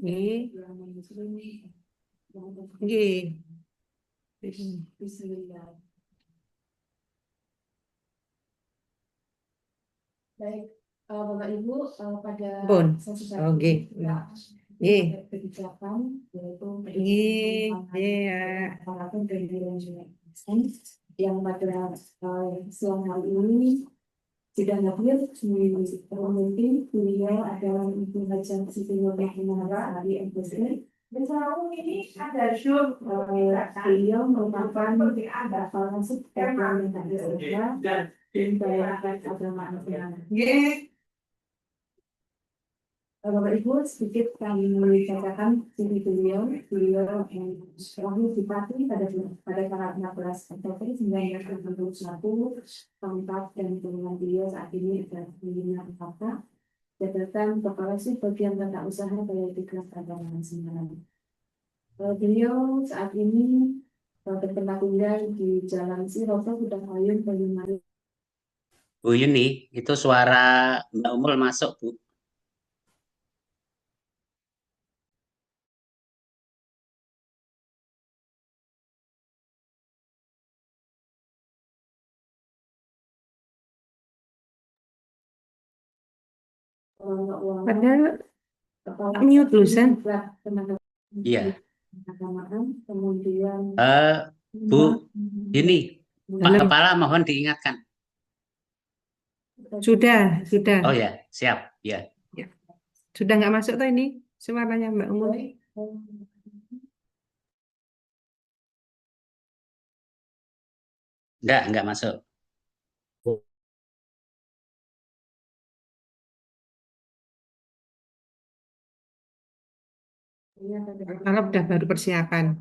Nggih. Nggih. Baik, Bapak Ibu, pada Pun. sesi Oh, satu nggih. ya, Nggih. kebijakan yaitu Nggih. Iya. aparatur dan manajemen yang pada siang hari ini sudah hadir di pemimpin beliau adalah Ibu Hajah Siti Nurhayati dari MPC. Dan selalu ini ada beliau merupakan salah satu yang ada di daerah agama Islam. Bapak Ibu, sedikit kami menceritakan diri beliau yang lahir di Pati pada tanggal 16 Oktober 1971, tempat dan dengan beliau saat ini adalah pembina Jakarta, jabatan Kepala Sub Bagian Tata Usaha Balai Diklat Agama Semarang. Beliau saat ini bertempat tinggal di Jalan Siroto, Kudamayun, Banyuwangi. Bu Yuni, itu suara Mbak Umul masuk, Bu. Padahal mute dulu, San. Iya. Kemudian Bu Yuni, Pak Kepala mohon diingatkan. Sudah. Oh ya, siap. Ya. Sudah nggak masuk tuh ini suaranya Mbak Umul. Enggak masuk. Kalau udah baru persiapan.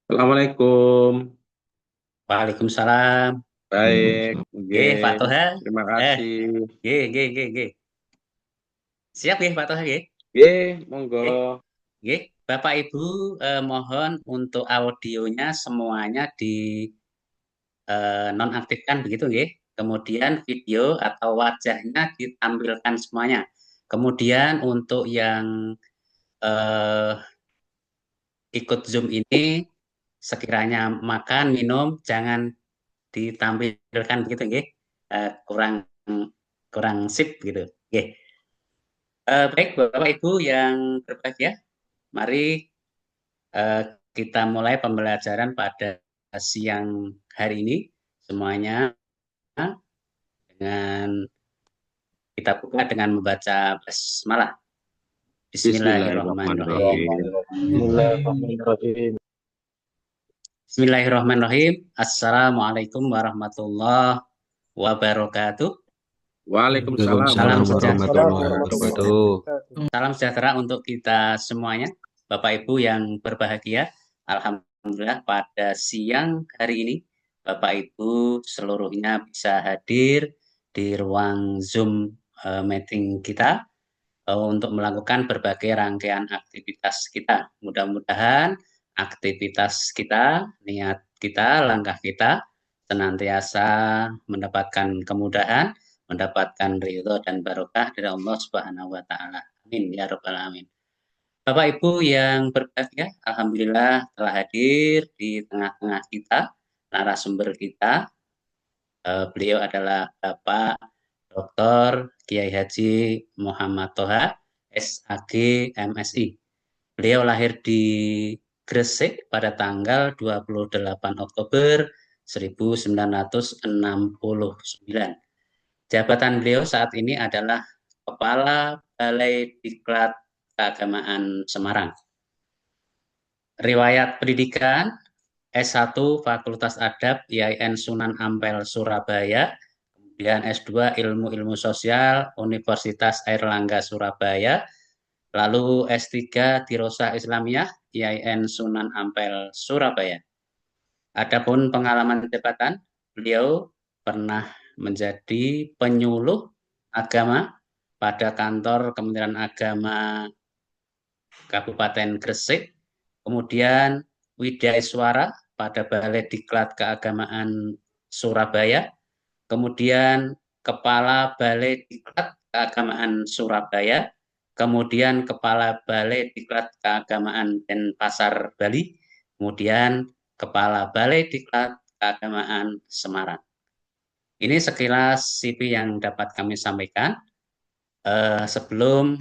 Assalamualaikum. Waalaikumsalam. Baik, Pak Toha. terima kasih. G. Siap ya Pak Toha, Monggo. Bapak Ibu, mohon untuk audionya semuanya di nonaktifkan begitu, Kemudian video atau wajahnya ditampilkan semuanya. Kemudian untuk yang ikut Zoom ini, sekiranya makan, minum, jangan ditampilkan begitu, kurang sip gitu. Baik, Bapak Ibu yang berbahagia, mari kita mulai pembelajaran pada siang hari ini semuanya dengan kita buka dengan membaca basmalah. Bismillahirrahmanirrahim. Bismillahirrahmanirrahim. Assalamualaikum warahmatullahi wabarakatuh. Waalaikumsalam warahmatullahi wabarakatuh. Salam sejahtera untuk kita semuanya, Bapak Ibu yang berbahagia. Alhamdulillah pada siang hari ini Bapak Ibu seluruhnya bisa hadir di ruang Zoom meeting kita untuk melakukan berbagai rangkaian aktivitas kita. Mudah-mudahan aktivitas kita, niat kita, langkah kita senantiasa mendapatkan kemudahan, mendapatkan ridho dan barokah dari Allah Subhanahu wa taala. Amin ya rabbal alamin. Bapak Ibu yang berbahagia, alhamdulillah telah hadir di tengah-tengah kita narasumber kita. Beliau adalah Bapak Dr. Kiai Haji Muhammad Toha, SAG MSI. Beliau lahir di Gresik pada tanggal 28 Oktober 1969. Jabatan beliau saat ini adalah Kepala Balai Diklat Keagamaan Semarang. Riwayat pendidikan S1 Fakultas Adab IAIN Sunan Ampel Surabaya, kemudian S2 Ilmu Sosial Universitas Airlangga Surabaya, lalu S3 Dirosah Islamiyah IAIN Sunan Ampel Surabaya. Adapun pengalaman jabatan, beliau pernah menjadi penyuluh agama pada kantor Kementerian Agama Kabupaten Gresik, kemudian Widaiswara pada Balai Diklat Keagamaan Surabaya, kemudian Kepala Balai Diklat Keagamaan Surabaya, kemudian Kepala Balai Diklat Keagamaan Denpasar, Bali, kemudian Kepala Balai Diklat Keagamaan Semarang. Ini sekilas CV yang dapat kami sampaikan. Sebelum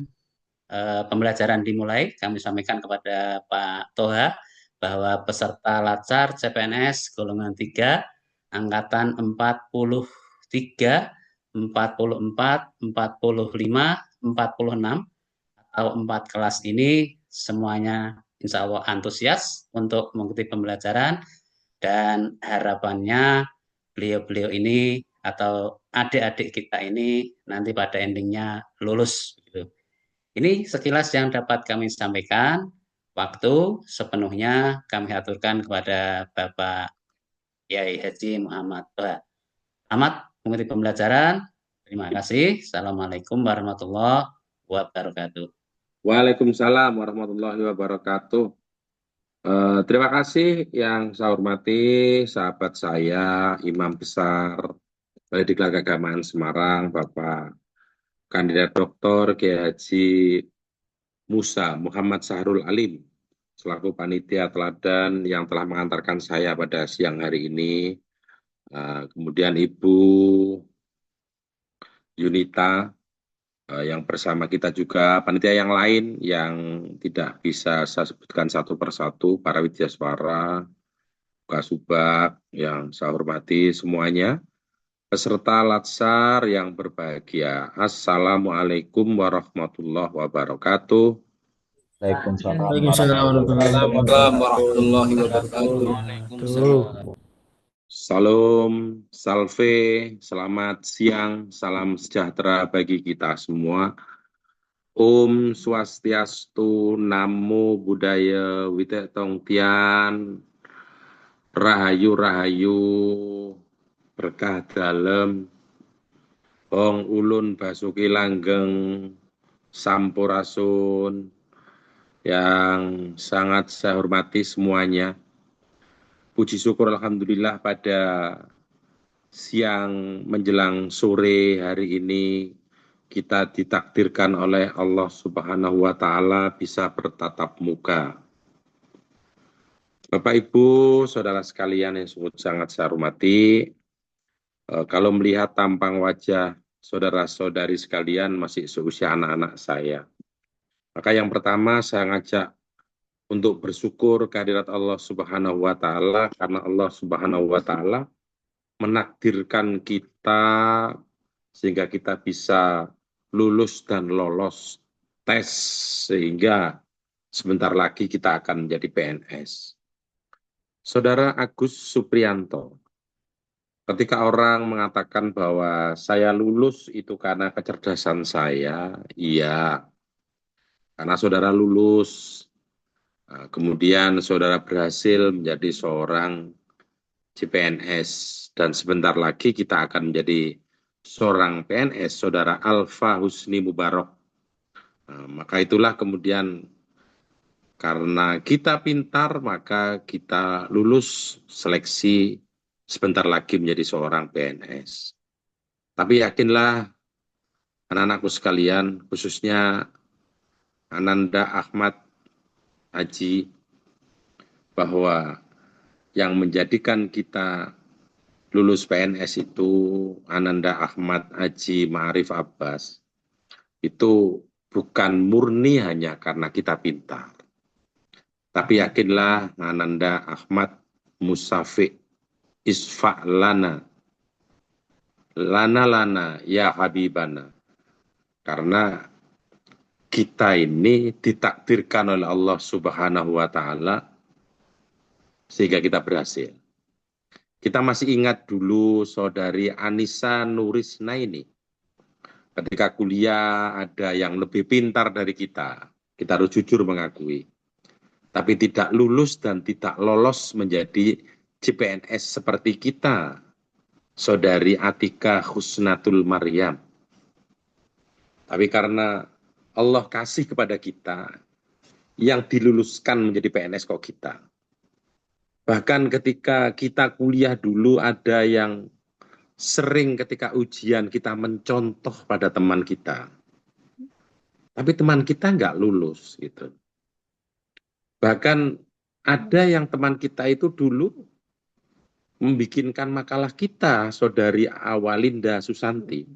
pembelajaran dimulai, kami sampaikan kepada Pak Toha bahwa peserta Latsar CPNS golongan 3, angkatan 43, 44, 45, 46, atau 4 kelas ini semuanya insya Allah antusias untuk mengikuti pembelajaran, dan harapannya beliau-beliau ini atau adik-adik kita ini nanti pada endingnya lulus. Ini sekilas yang dapat kami sampaikan. Waktu sepenuhnya kami aturkan kepada Bapak Kiai Haji Muhammad Toha. Selamat mengikuti pembelajaran. Terima kasih. Assalamualaikum warahmatullahi wabarakatuh. Waalaikumsalam warahmatullahi wabarakatuh. Terima kasih yang saya hormati sahabat saya, Imam Besar Balai Diklat Keagamaan Semarang, Bapak Kandidat Doktor Kiai Haji Musa Muhammad Sahrul Alim, selaku panitia teladan yang telah mengantarkan saya pada siang hari ini. Kemudian Ibu Yunita, yang bersama kita juga, panitia yang lain yang tidak bisa saya sebutkan satu persatu, para widyaswara, Kasubag yang saya hormati semuanya, peserta Latsar yang berbahagia. Assalamualaikum warahmatullahi wabarakatuh. Waalaikumsalam warahmatullahi wabarakatuh. Salam, salve, selamat siang, salam sejahtera bagi kita semua. Om Swastiastu, Namo Buddhaya, Witetong Tian, Rahayu Rahayu, berkah dalam, Bong Ulun Basuki Langgeng, Sampurasun, yang sangat saya hormati semuanya. Puji syukur Alhamdulillah pada siang menjelang sore hari ini kita ditakdirkan oleh Allah Subhanahu wa Ta'ala bisa bertatap muka. Bapak Ibu, saudara sekalian yang sungguh sangat saya hormati, kalau melihat tampang wajah saudara-saudari sekalian masih seusia anak-anak saya, maka yang pertama saya ngajak untuk bersyukur kehadirat Allah Subhanahu wa Ta'ala, karena Allah Subhanahu wa Ta'ala menakdirkan kita sehingga kita bisa lulus dan lolos tes, sehingga sebentar lagi kita akan menjadi PNS. Saudara Agus Supriyanto, ketika orang mengatakan bahwa saya lulus itu karena kecerdasan saya, iya, karena saudara lulus, kemudian saudara berhasil menjadi seorang CPNS, dan sebentar lagi kita akan menjadi seorang PNS, saudara Alfa Husni Mubarak. Maka itulah kemudian karena kita pintar, maka kita lulus seleksi sebentar lagi menjadi seorang PNS. Tapi yakinlah anak-anakku sekalian, khususnya Ananda Ahmad Haji, bahwa yang menjadikan kita lulus PNS itu, Ananda Ahmad Haji Ma'arif Abbas, itu bukan murni hanya karena kita pintar. Tapi yakinlah Ananda Ahmad Musafi Isfa' lana ya habibana. Karena kita ini ditakdirkan oleh Allah Subhanahu wa Ta'ala sehingga kita berhasil. Kita masih ingat dulu saudari Anissa Nurisna ini, ketika kuliah ada yang lebih pintar dari kita harus jujur mengakui, tapi tidak lulus dan tidak lolos menjadi CPNS seperti kita, saudari Atika Husnatul Maryam. Tapi karena Allah kasih kepada kita, yang diluluskan menjadi PNS kok kita. Bahkan ketika kita kuliah dulu ada yang sering ketika ujian kita mencontoh pada teman kita, tapi teman kita nggak lulus gitu. Bahkan ada yang teman kita itu dulu membikinkan makalah kita, Saudari Awalinda Susanti.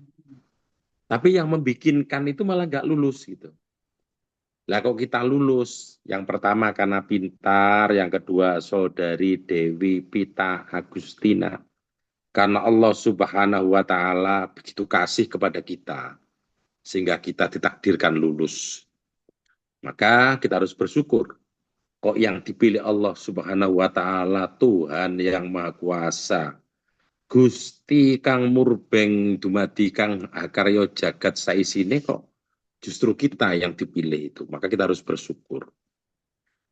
Tapi yang membikinkan itu malah nggak lulus gitu. Lah kok kita lulus? Yang pertama karena pintar, yang kedua Saudari Dewi Pita Agustina. Karena Allah Subhanahu wa Ta'ala begitu kasih kepada kita, sehingga kita ditakdirkan lulus. Maka kita harus bersyukur. Kok yang dipilih Allah Subhanahu wa Ta'ala, Tuhan yang Maha Kuasa, Gusti Kang Murbeng Dumadi Kang Akaryo Jagat saisine, kok justru kita yang dipilih itu. Maka kita harus bersyukur.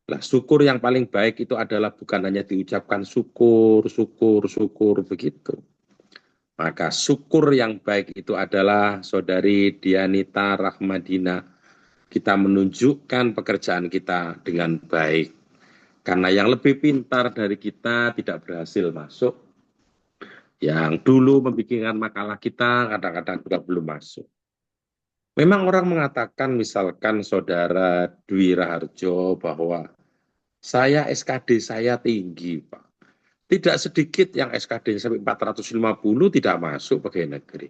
Nah, syukur yang paling baik itu adalah bukan hanya diucapkan syukur, syukur, syukur begitu. Maka syukur yang baik itu adalah Saudari Dianita Rahmadina, kita menunjukkan pekerjaan kita dengan baik. Karena yang lebih pintar dari kita tidak berhasil masuk. Yang dulu membikinkan makalah kita kadang-kadang juga belum masuk. Memang orang mengatakan misalkan Saudara Dwi Raharjo bahwa saya SKD saya tinggi, Pak. Tidak sedikit yang SKD sampai 450 tidak masuk pegawai negeri.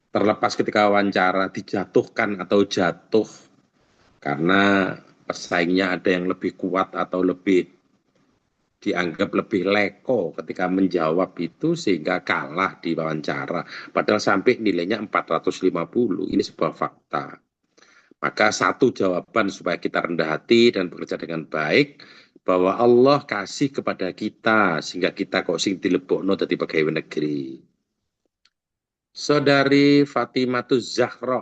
Terlepas ketika wawancara dijatuhkan atau jatuh karena pesaingnya ada yang lebih kuat atau lebih dianggap lebih leko ketika menjawab itu sehingga kalah di wawancara. Padahal sampai nilainya 450. Ini sebuah fakta. Maka satu jawaban supaya kita rendah hati dan bekerja dengan baik, bahwa Allah kasih kepada kita sehingga kita kok sing dilebokno dadi pegawai negeri. Saudari Fatimatuz Zahra.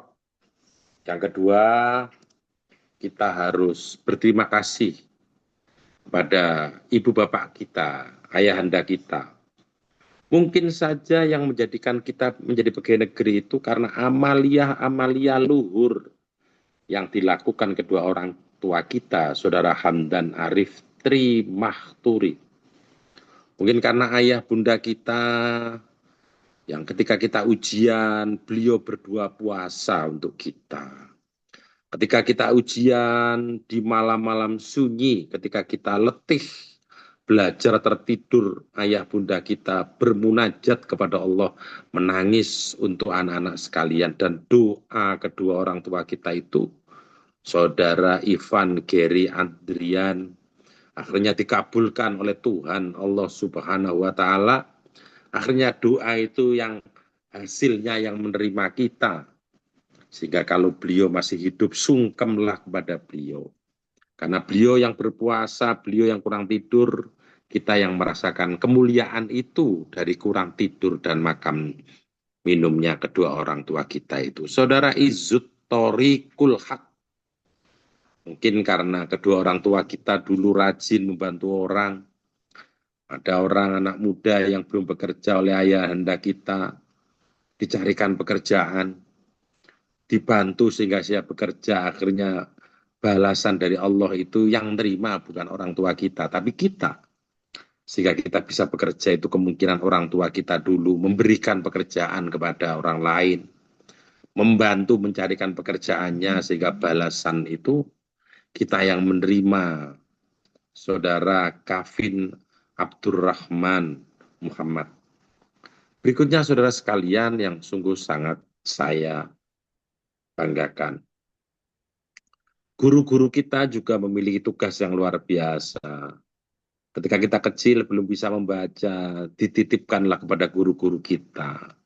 Yang kedua, kita harus berterima kasih kepada ibu bapak kita, ayahanda kita. Mungkin saja yang menjadikan kita menjadi pegawai negeri itu karena amalia luhur yang dilakukan kedua orang tua kita, Saudara Hamdan Arif Tri Mahturi. Mungkin karena ayah bunda kita yang ketika kita ujian, beliau berdua puasa untuk kita. Ketika kita ujian di malam-malam sunyi, ketika kita letih, belajar tertidur, ayah bunda kita bermunajat kepada Allah, menangis untuk anak-anak sekalian, dan doa kedua orang tua kita itu, Saudara Ivan Geri Andrian, akhirnya dikabulkan oleh Tuhan Allah Subhanahu wa Ta'ala. Akhirnya doa itu yang hasilnya yang menerima kita. Sehingga kalau beliau masih hidup, sungkemlah kepada beliau. Karena beliau yang berpuasa, beliau yang kurang tidur, kita yang merasakan kemuliaan itu dari kurang tidur dan makan minumnya kedua orang tua kita itu. Saudara Izzut Thoriqul Haq. Mungkin karena kedua orang tua kita dulu rajin membantu orang. Ada orang anak muda yang belum bekerja oleh ayahanda kita, dicarikan pekerjaan, dibantu sehingga saya bekerja, akhirnya balasan dari Allah itu yang terima bukan orang tua kita, tapi kita. Sehingga kita bisa bekerja itu kemungkinan orang tua kita dulu memberikan pekerjaan kepada orang lain, membantu mencarikan pekerjaannya sehingga balasan itu kita yang menerima. Saudara Kavin Abdurrahman Muhammad. Berikutnya saudara sekalian yang sungguh sangat saya banggakan. Guru-guru kita juga memiliki tugas yang luar biasa. Ketika kita kecil belum bisa membaca, dititipkanlah kepada guru-guru kita.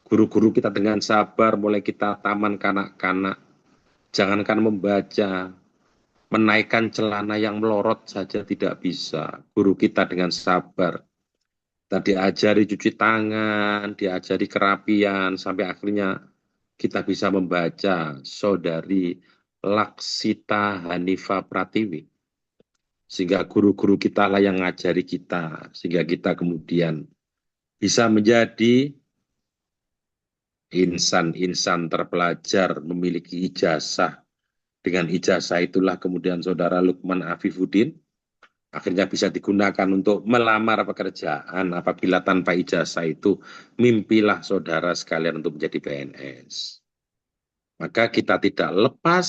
Guru-guru kita dengan sabar mulai kita taman kanak-kanak. Jangankan membaca, menaikkan celana yang melorot saja tidak bisa. Guru kita dengan sabar. Kita diajari cuci tangan, diajari kerapian, sampai akhirnya kita bisa membaca. Saudari Laksita Hanifa Pratiwi. Sehingga guru-guru kita lah yang ngajari kita. Sehingga kita kemudian bisa menjadi insan-insan terpelajar, memiliki ijazah. Dengan ijazah itulah kemudian Saudara Lukman Afifuddin Akhirnya bisa digunakan untuk melamar pekerjaan. Apabila tanpa ijazah itu, mimpilah saudara sekalian untuk menjadi PNS. Maka kita tidak lepas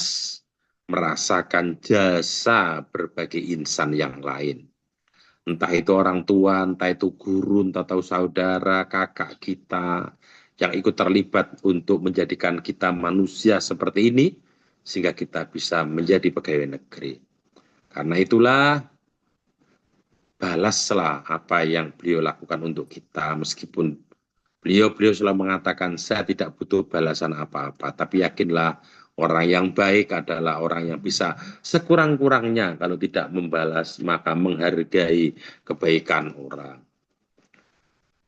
merasakan jasa berbagai insan yang lain. Entah itu orang tua, entah itu guru, entah itu saudara, kakak kita, yang ikut terlibat untuk menjadikan kita manusia seperti ini, sehingga kita bisa menjadi pegawai negeri. Karena itulah, balaslah apa yang beliau lakukan untuk kita, meskipun beliau selalu mengatakan, saya tidak butuh balasan apa-apa, tapi yakinlah orang yang baik adalah orang yang bisa sekurang-kurangnya kalau tidak membalas, maka menghargai kebaikan orang.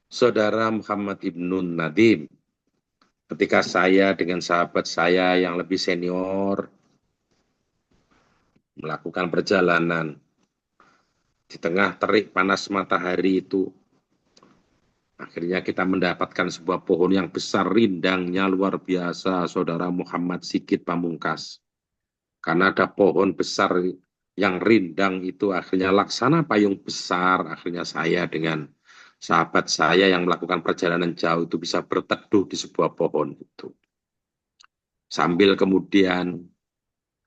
Saudara Muhammad Ibnun Nadim, ketika saya dengan sahabat saya yang lebih senior melakukan perjalanan di tengah terik panas matahari itu, akhirnya kita mendapatkan sebuah pohon yang besar, rindangnya luar biasa, saudara Muhammad Sigit Pamungkas. Karena ada pohon besar yang rindang itu, akhirnya laksana payung besar, akhirnya saya dengan sahabat saya yang melakukan perjalanan jauh itu bisa berteduh di sebuah pohon itu. Sambil kemudian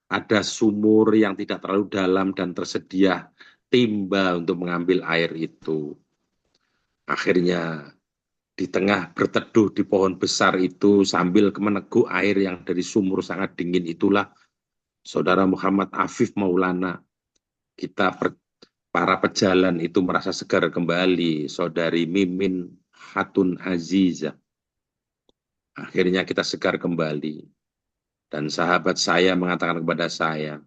ada sumur yang tidak terlalu dalam dan tersedia timba untuk mengambil air itu. Akhirnya di tengah berteduh di pohon besar itu sambil meneguk air yang dari sumur sangat dingin itulah, saudara Muhammad Afif Maulana, kita para pejalan itu merasa segar kembali. Saudari Mimin Hatun Aziza, akhirnya kita segar kembali. Dan sahabat saya mengatakan kepada saya,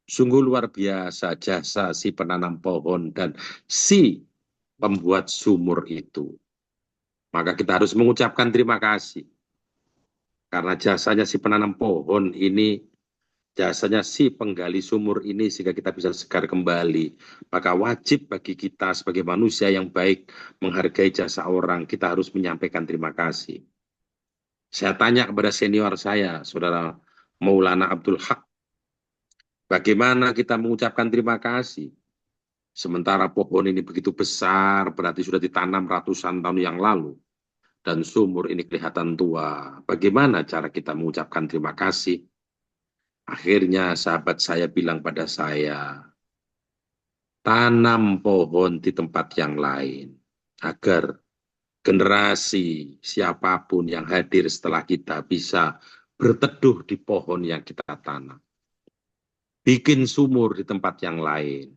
sungguh luar biasa jasa si penanam pohon dan si pembuat sumur itu. Maka kita harus mengucapkan terima kasih. Karena jasanya si penanam pohon ini, jasanya si penggali sumur ini, sehingga kita bisa segar kembali. Maka wajib bagi kita sebagai manusia yang baik menghargai jasa orang, kita harus menyampaikan terima kasih. Saya tanya kepada senior saya, saudara Maulana Abdul Haq, bagaimana kita mengucapkan terima kasih? Sementara pohon ini begitu besar, berarti sudah ditanam ratusan tahun yang lalu. Dan sumur ini kelihatan tua. Bagaimana cara kita mengucapkan terima kasih? Akhirnya sahabat saya bilang pada saya, tanam pohon di tempat yang lain, agar generasi siapapun yang hadir setelah kita bisa berteduh di pohon yang kita tanam. Bikin sumur di tempat yang lain,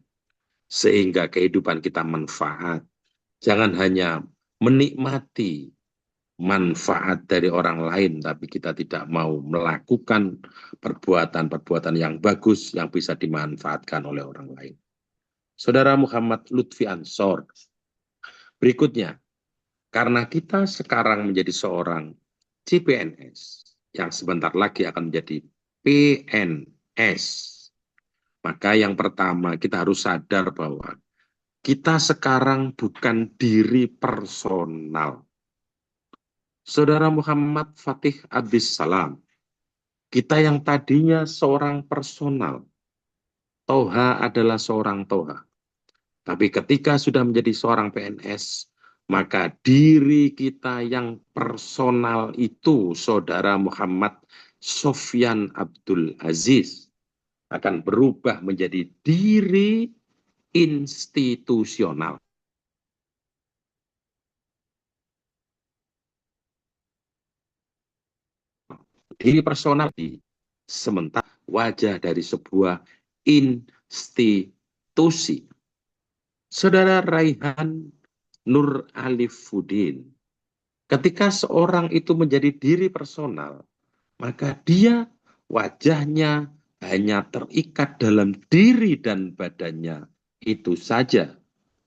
sehingga kehidupan kita manfaat. Jangan hanya menikmati manfaat dari orang lain, tapi kita tidak mau melakukan perbuatan-perbuatan yang bagus yang bisa dimanfaatkan oleh orang lain. Saudara Muhammad Lutfi Ansor, berikutnya, karena kita sekarang menjadi seorang CPNS yang sebentar lagi akan menjadi PNS, maka yang pertama kita harus sadar bahwa kita sekarang bukan diri personal. Saudara Muhammad Fatih Abdis Salam, kita yang tadinya seorang personal, Toha adalah seorang Toha. Tapi ketika sudah menjadi seorang PNS, maka diri kita yang personal itu, saudara Muhammad Sofyan Abdul Aziz, akan berubah menjadi diri institusional. Diri personal di sementara wajah dari sebuah institusi. Saudara Raihan Nur Alifuddin, ketika seorang itu menjadi diri personal, maka dia wajahnya hanya terikat dalam diri dan badannya. Itu saja,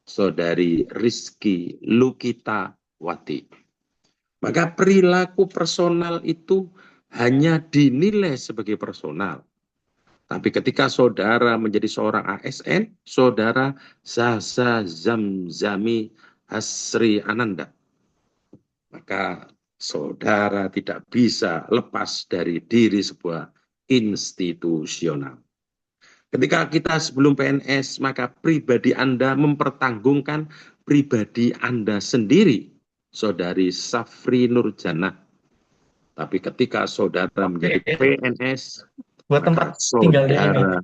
saudari Rizky Lukita Wati. Maka perilaku personal itu hanya dinilai sebagai personal. Tapi ketika saudara menjadi seorang ASN, saudara Zaza Zamzami Hasri Ananda, maka saudara tidak bisa lepas dari diri sebuah institusional. Ketika kita sebelum PNS, maka pribadi Anda mempertanggungkan pribadi Anda sendiri, Saudari Safri Nurjana. Tapi ketika saudara menjadi PNS, buat maka tempat tinggal dia ini. saudara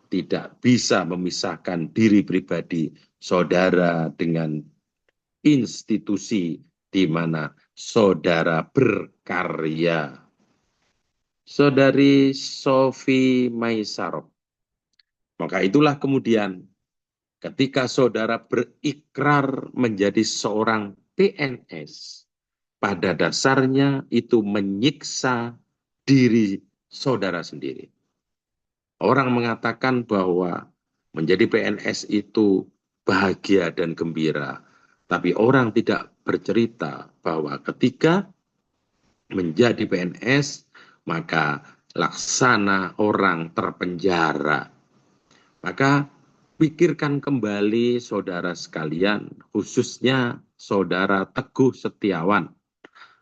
tidak bisa memisahkan diri pribadi saudara dengan institusi di mana saudara berkarya. Saudari Sofi Maisarok. Maka itulah kemudian ketika saudara berikrar menjadi seorang PNS, pada dasarnya itu menyiksa diri saudara sendiri. Orang mengatakan bahwa menjadi PNS itu bahagia dan gembira, tapi orang tidak bercerita bahwa ketika menjadi PNS, maka laksana orang terpenjara. Maka pikirkan kembali saudara sekalian, khususnya saudara Teguh Setiawan.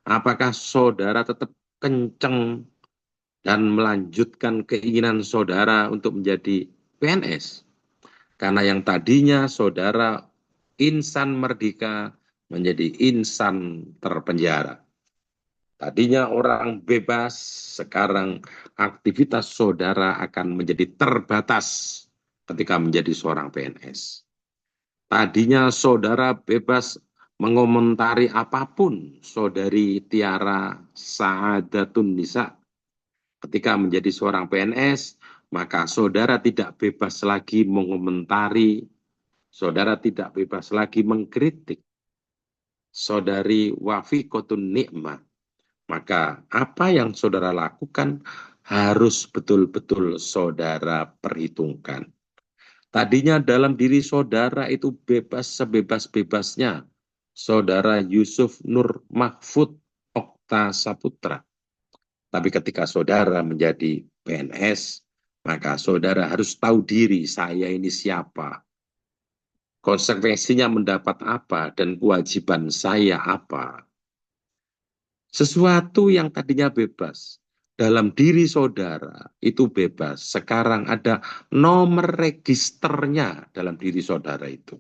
Apakah saudara tetap kenceng dan melanjutkan keinginan saudara untuk menjadi PNS? Karena yang tadinya saudara insan merdeka menjadi insan terpenjara. Tadinya orang bebas, sekarang aktivitas saudara akan menjadi terbatas ketika menjadi seorang PNS. Tadinya saudara bebas mengomentari apapun, Saudari Tiara Saadatun Nisa. Ketika menjadi seorang PNS, maka saudara tidak bebas lagi mengomentari, saudara tidak bebas lagi mengkritik. Saudari Wafiqotun Nikmah. Maka apa yang saudara lakukan harus betul-betul saudara perhitungkan. Tadinya dalam diri saudara itu bebas sebebas-bebasnya. Saudara Yusuf Nur Mahfud Okta Saputra. Tapi ketika saudara menjadi PNS, maka saudara harus tahu diri, saya ini siapa. Konsekuensinya mendapat apa dan kewajiban saya apa. Sesuatu yang tadinya bebas dalam diri saudara itu bebas. Sekarang ada nomor registernya dalam diri saudara itu.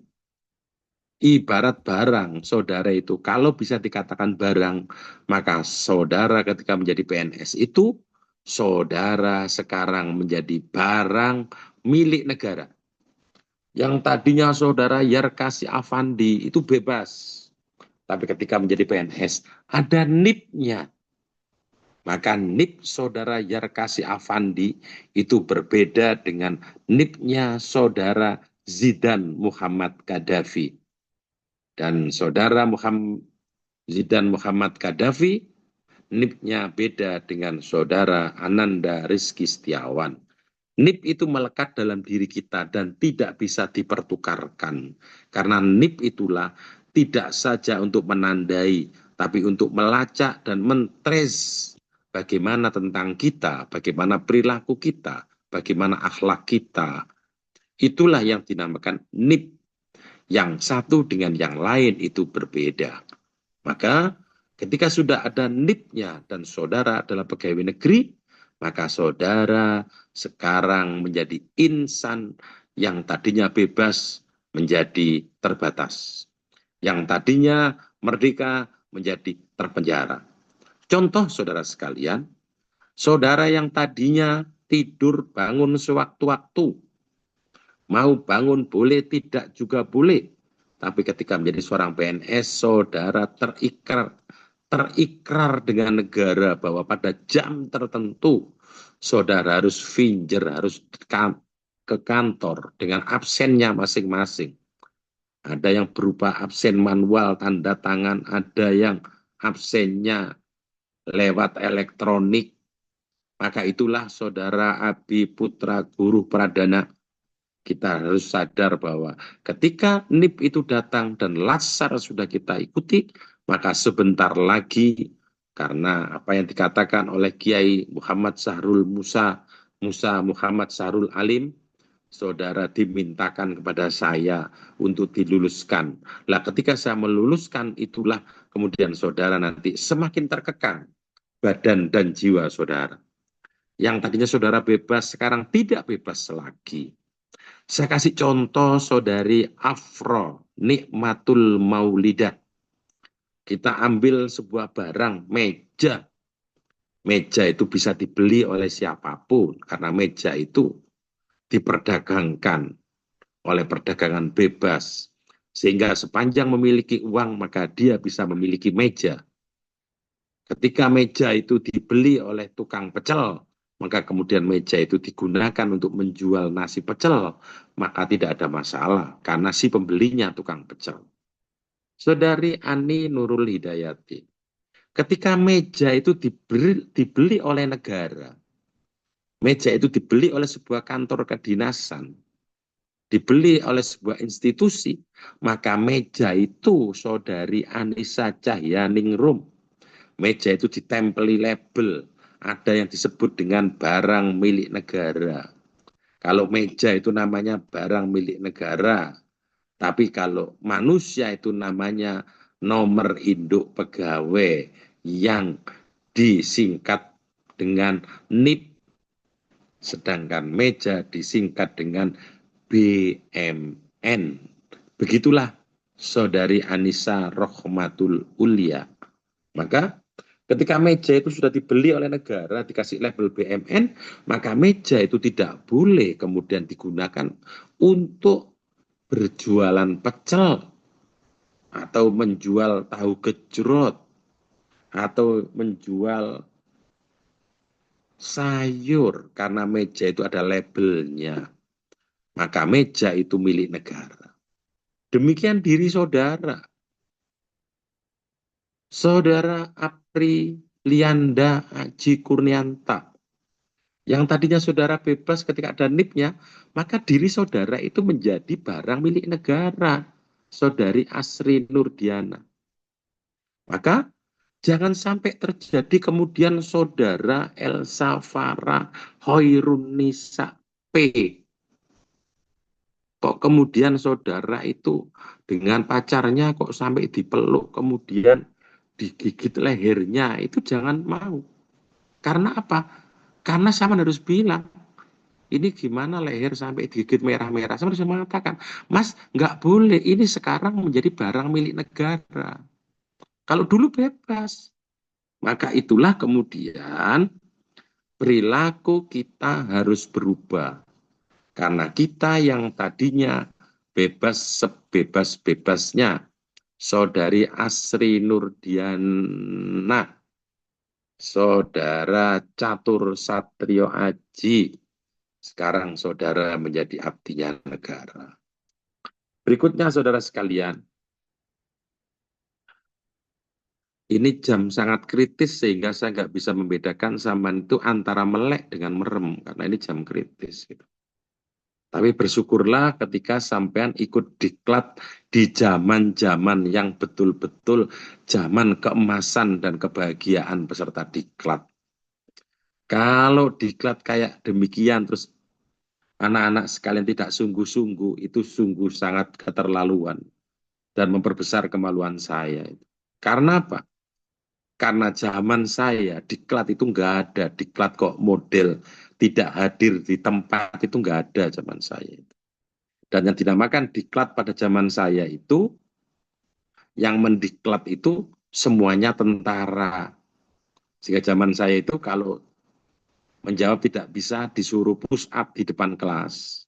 Ibarat barang saudara itu, kalau bisa dikatakan barang, maka saudara ketika menjadi PNS itu, saudara sekarang menjadi barang milik negara. Yang tadinya saudara Yarkasi Afandi itu bebas. Tapi ketika menjadi PNS, ada NIP-nya. Maka NIP saudara Yarkasi Afandi itu berbeda dengan NIP-nya saudara Zidan Muhammad Gaddafi. Dan saudara Zidan Muhammad Gaddafi, NIP-nya beda dengan saudara Ananda Rizky Setiawan. NIP itu melekat dalam diri kita dan tidak bisa dipertukarkan. Karena NIP itulah tidak saja untuk menandai, tapi untuk melacak dan mentrace bagaimana tentang kita, bagaimana perilaku kita, bagaimana akhlak kita. Itulah yang dinamakan NIP. Yang satu dengan yang lain itu berbeda. Maka ketika sudah ada NIP-nya dan saudara adalah pegawai negeri, maka saudara sekarang menjadi insan yang tadinya bebas menjadi terbatas. Yang tadinya merdeka menjadi terpenjara. Contoh saudara sekalian, saudara yang tadinya tidur bangun sewaktu-waktu, mau bangun boleh tidak juga boleh, tapi ketika menjadi seorang PNS, saudara terikrar dengan negara bahwa pada jam tertentu saudara harus finjer, harus ke kantor dengan absennya masing-masing. Ada yang berupa absen manual, tanda tangan, ada yang absennya lewat elektronik. Maka itulah saudara Abi Putra Guru Pradana. Kita harus sadar bahwa ketika NIP itu datang dan lasar sudah kita ikuti, maka sebentar lagi, karena apa yang dikatakan oleh Kiai Muhammad Sahrul Musa Muhammad Sahrul Alim, saudara dimintakan kepada saya untuk diluluskan. Lah ketika saya meluluskan itulah kemudian saudara nanti semakin terkekang badan dan jiwa saudara. Yang tadinya saudara bebas, sekarang tidak bebas lagi. Saya kasih contoh saudari Afro, Nikmatul Maulidah. Kita ambil sebuah barang, meja. Meja itu bisa dibeli oleh siapapun, karena meja itu diperdagangkan oleh perdagangan bebas. Sehingga sepanjang memiliki uang, maka dia bisa memiliki meja. Ketika meja itu dibeli oleh tukang pecel, maka kemudian meja itu digunakan untuk menjual nasi pecel, maka tidak ada masalah, karena si pembelinya tukang pecel. Saudari Ani Nurul Hidayati, ketika meja itu dibeli oleh negara, meja itu dibeli oleh sebuah kantor kedinasan, dibeli oleh sebuah institusi, maka meja itu saudari Anissa Cahyaningrum, meja itu ditempeli label, ada yang disebut dengan barang milik negara. Kalau meja itu namanya barang milik negara, tapi kalau manusia itu namanya nomor induk pegawai yang disingkat dengan NIP, sedangkan meja disingkat dengan BMN. Begitulah saudari Anissa Rohmatul Ulia. Maka ketika meja itu sudah dibeli oleh negara, dikasih label BMN, maka meja itu tidak boleh kemudian digunakan untuk berjualan pecel, atau menjual tahu gejrot, atau menjual sayur, karena meja itu ada labelnya. Maka meja itu milik negara. Demikian diri saudara. Saudara Apri Lianda Aji Kurnianta, yang tadinya saudara bebas ketika ada NIP-nya, maka diri saudara itu menjadi barang milik negara. Saudari Asri Nurdiana. Maka jangan sampai terjadi kemudian saudara Elsa Farah Hoirunisa P. Kok kemudian saudara itu dengan pacarnya kok sampai dipeluk, kemudian digigit lehernya, itu jangan mau. Karena apa? Karena sama harus bilang, ini gimana leher sampai digigit merah-merah. Sama harus mengatakan, Mas, nggak boleh, ini sekarang menjadi barang milik negara. Kalau dulu bebas. Maka itulah kemudian perilaku kita harus berubah. Karena kita yang tadinya bebas sebebas-bebasnya, saudari Asri Nurdiana, saudara Catur Satrio Aji, sekarang saudara menjadi abdinya negara. Berikutnya saudara sekalian, ini jam sangat kritis sehingga saya nggak bisa membedakan zaman itu antara melek dengan merem, karena ini jam kritis. Gitu. Tapi bersyukurlah ketika sampean ikut diklat di zaman-zaman yang betul-betul zaman keemasan dan kebahagiaan peserta diklat. Kalau diklat kayak demikian, terus anak-anak sekalian tidak sungguh-sungguh, itu sungguh sangat keterlaluan dan memperbesar kemaluan saya. Karena apa? Karena zaman saya diklat itu nggak ada, diklat kok model tidak hadir di tempat itu nggak ada zaman saya. Dan yang dinamakan diklat pada zaman saya itu, yang mendiklat itu semuanya tentara. Sehingga zaman saya itu kalau menjawab tidak bisa disuruh push up di depan kelas.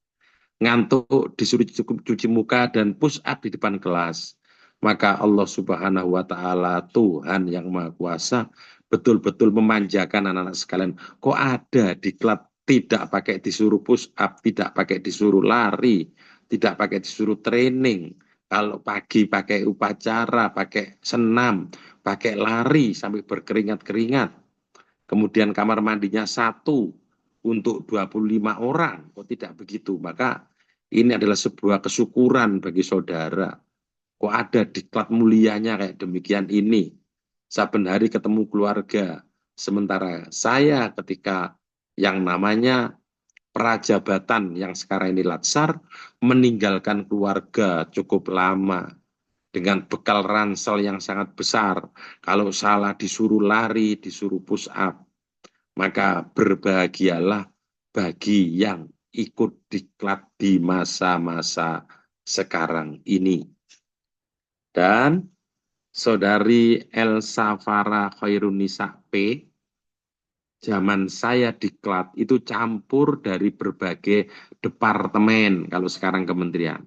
Ngantuk disuruh cuci muka dan push up di depan kelas. Maka Allah Subhanahu wa Ta'ala, Tuhan yang Maha Kuasa, betul-betul memanjakan anak-anak sekalian. Kok ada diklat tidak pakai disuruh push up, tidak pakai disuruh lari, tidak pakai disuruh training. Kalau pagi pakai upacara, pakai senam, pakai lari sampai berkeringat-keringat. Kemudian kamar mandinya satu untuk 25 orang. Kok tidak begitu? Maka ini adalah sebuah kesyukuran bagi saudara. Kok ada diklat mulianya kayak demikian ini. Saben hari ketemu keluarga. Sementara saya ketika yang namanya prajabatan yang sekarang ini latsar, meninggalkan keluarga cukup lama. Dengan bekal ransel yang sangat besar. Kalau salah disuruh lari, disuruh push up. Maka berbahagialah bagi yang ikut diklat di masa-masa sekarang ini. Dan Saudari Elsa Farah Khairunisa P, zaman saya diklat itu campur dari berbagai departemen, kalau sekarang kementerian.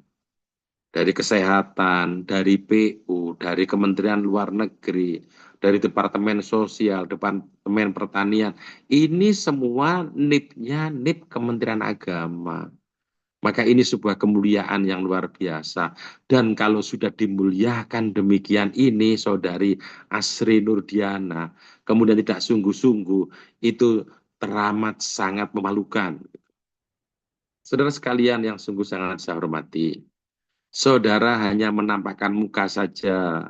Dari kesehatan, dari PU, dari Kementerian Luar Negeri, dari Departemen Sosial, Departemen Pertanian. Ini semua NIP-nya NIP Kementerian Agama. Maka ini sebuah kemuliaan yang luar biasa. Dan kalau sudah dimuliakan demikian ini, Saudari Asri Nurdiana, kemudian tidak sungguh-sungguh, itu teramat sangat memalukan. Saudara sekalian yang sungguh sangat saya hormati, saudara hanya menampakkan muka saja,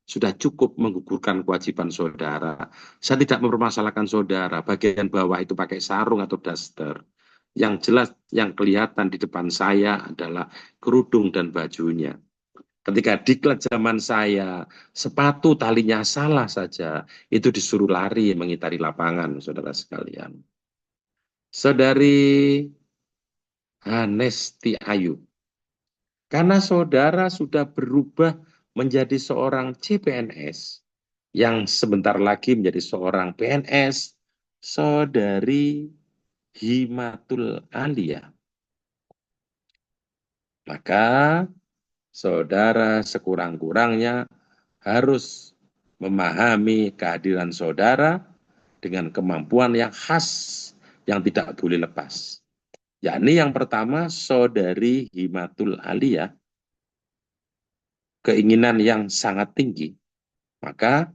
sudah cukup menggugurkan kewajiban saudara. Saya tidak mempermasalahkan saudara, bagian bawah itu pakai sarung atau daster. Yang jelas, yang kelihatan di depan saya adalah kerudung dan bajunya. Ketika diklat zaman saya, sepatu talinya salah saja, itu disuruh lari mengitari lapangan, saudara sekalian. Saudari Hanesti Ayu, karena saudara sudah berubah menjadi seorang CPNS, yang sebentar lagi menjadi seorang PNS, Saudari Himatul Alia, maka saudara sekurang-kurangnya harus memahami kehadiran saudara dengan kemampuan yang khas yang tidak boleh lepas. Yakni yang pertama, Saudari Himatul Alia, keinginan yang sangat tinggi. Maka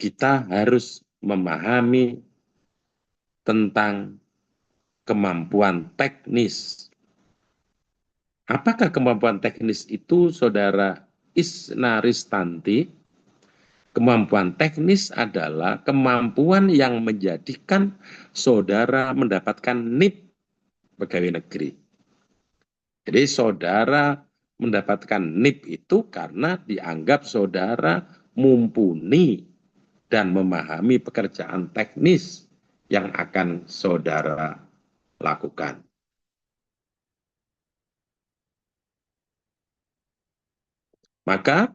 kita harus memahami tentang kemampuan teknis. Apakah kemampuan teknis itu, Saudara Isna Ristanti? Kemampuan teknis adalah kemampuan yang menjadikan saudara mendapatkan NIP pegawai negeri. Jadi saudara mendapatkan NIP itu karena dianggap saudara mumpuni dan memahami pekerjaan teknis yang akan saudara lakukan. Maka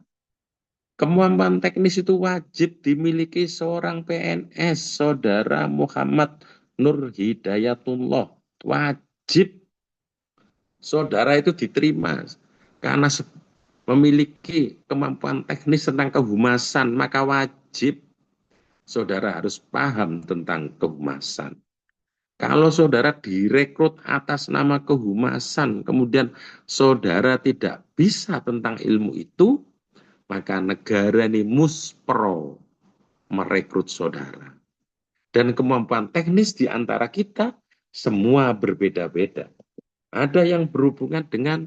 kemampuan teknis itu wajib dimiliki seorang PNS, Saudara Muhammad Nur Hidayatullah. Wajib saudara itu diterima karena memiliki kemampuan teknis tentang kehumasan, maka wajib saudara harus paham tentang kehumasan. Kalau saudara direkrut atas nama kehumasan, kemudian saudara tidak bisa tentang ilmu itu, maka negara ini muspro merekrut saudara. Dan kemampuan teknis di antara kita semua berbeda-beda. Ada yang berhubungan dengan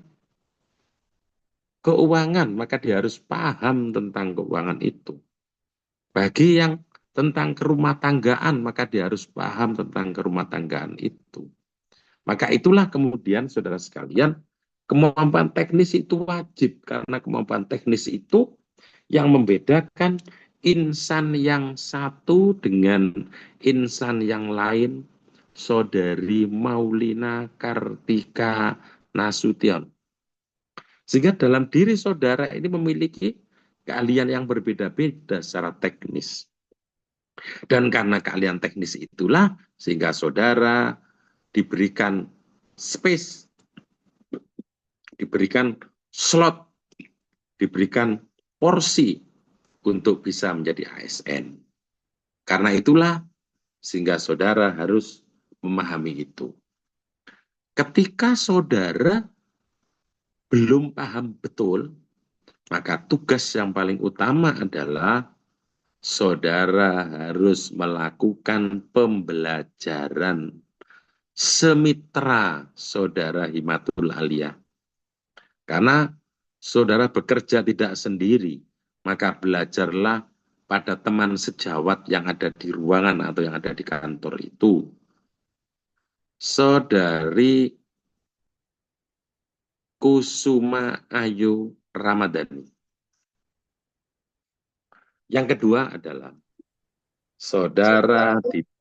keuangan, maka dia harus paham tentang keuangan itu. Bagi yang tentang kerumah tanggaan, maka dia harus paham tentang kerumah tanggaan itu. Maka itulah kemudian, saudara sekalian, kemampuan teknis itu wajib, karena kemampuan teknis itu yang membedakan insan yang satu dengan insan yang lain, Saudari Maulina Kartika Nasution. Sehingga dalam diri saudara ini memiliki keahlian yang berbeda-beda secara teknis. Dan karena keahlian teknis itulah, sehingga saudara diberikan space, diberikan slot, diberikan porsi untuk bisa menjadi ASN. Karena itulah, sehingga saudara harus memahami itu. Ketika saudara belum paham betul, maka tugas yang paling utama adalah saudara harus melakukan pembelajaran semitra saudara Himatul Alia. Karena saudara bekerja tidak sendiri, maka belajarlah pada teman sejawat yang ada di ruangan atau yang ada di kantor itu. Saudari Kusuma Ayu Ramadhani. Yang kedua adalah saudara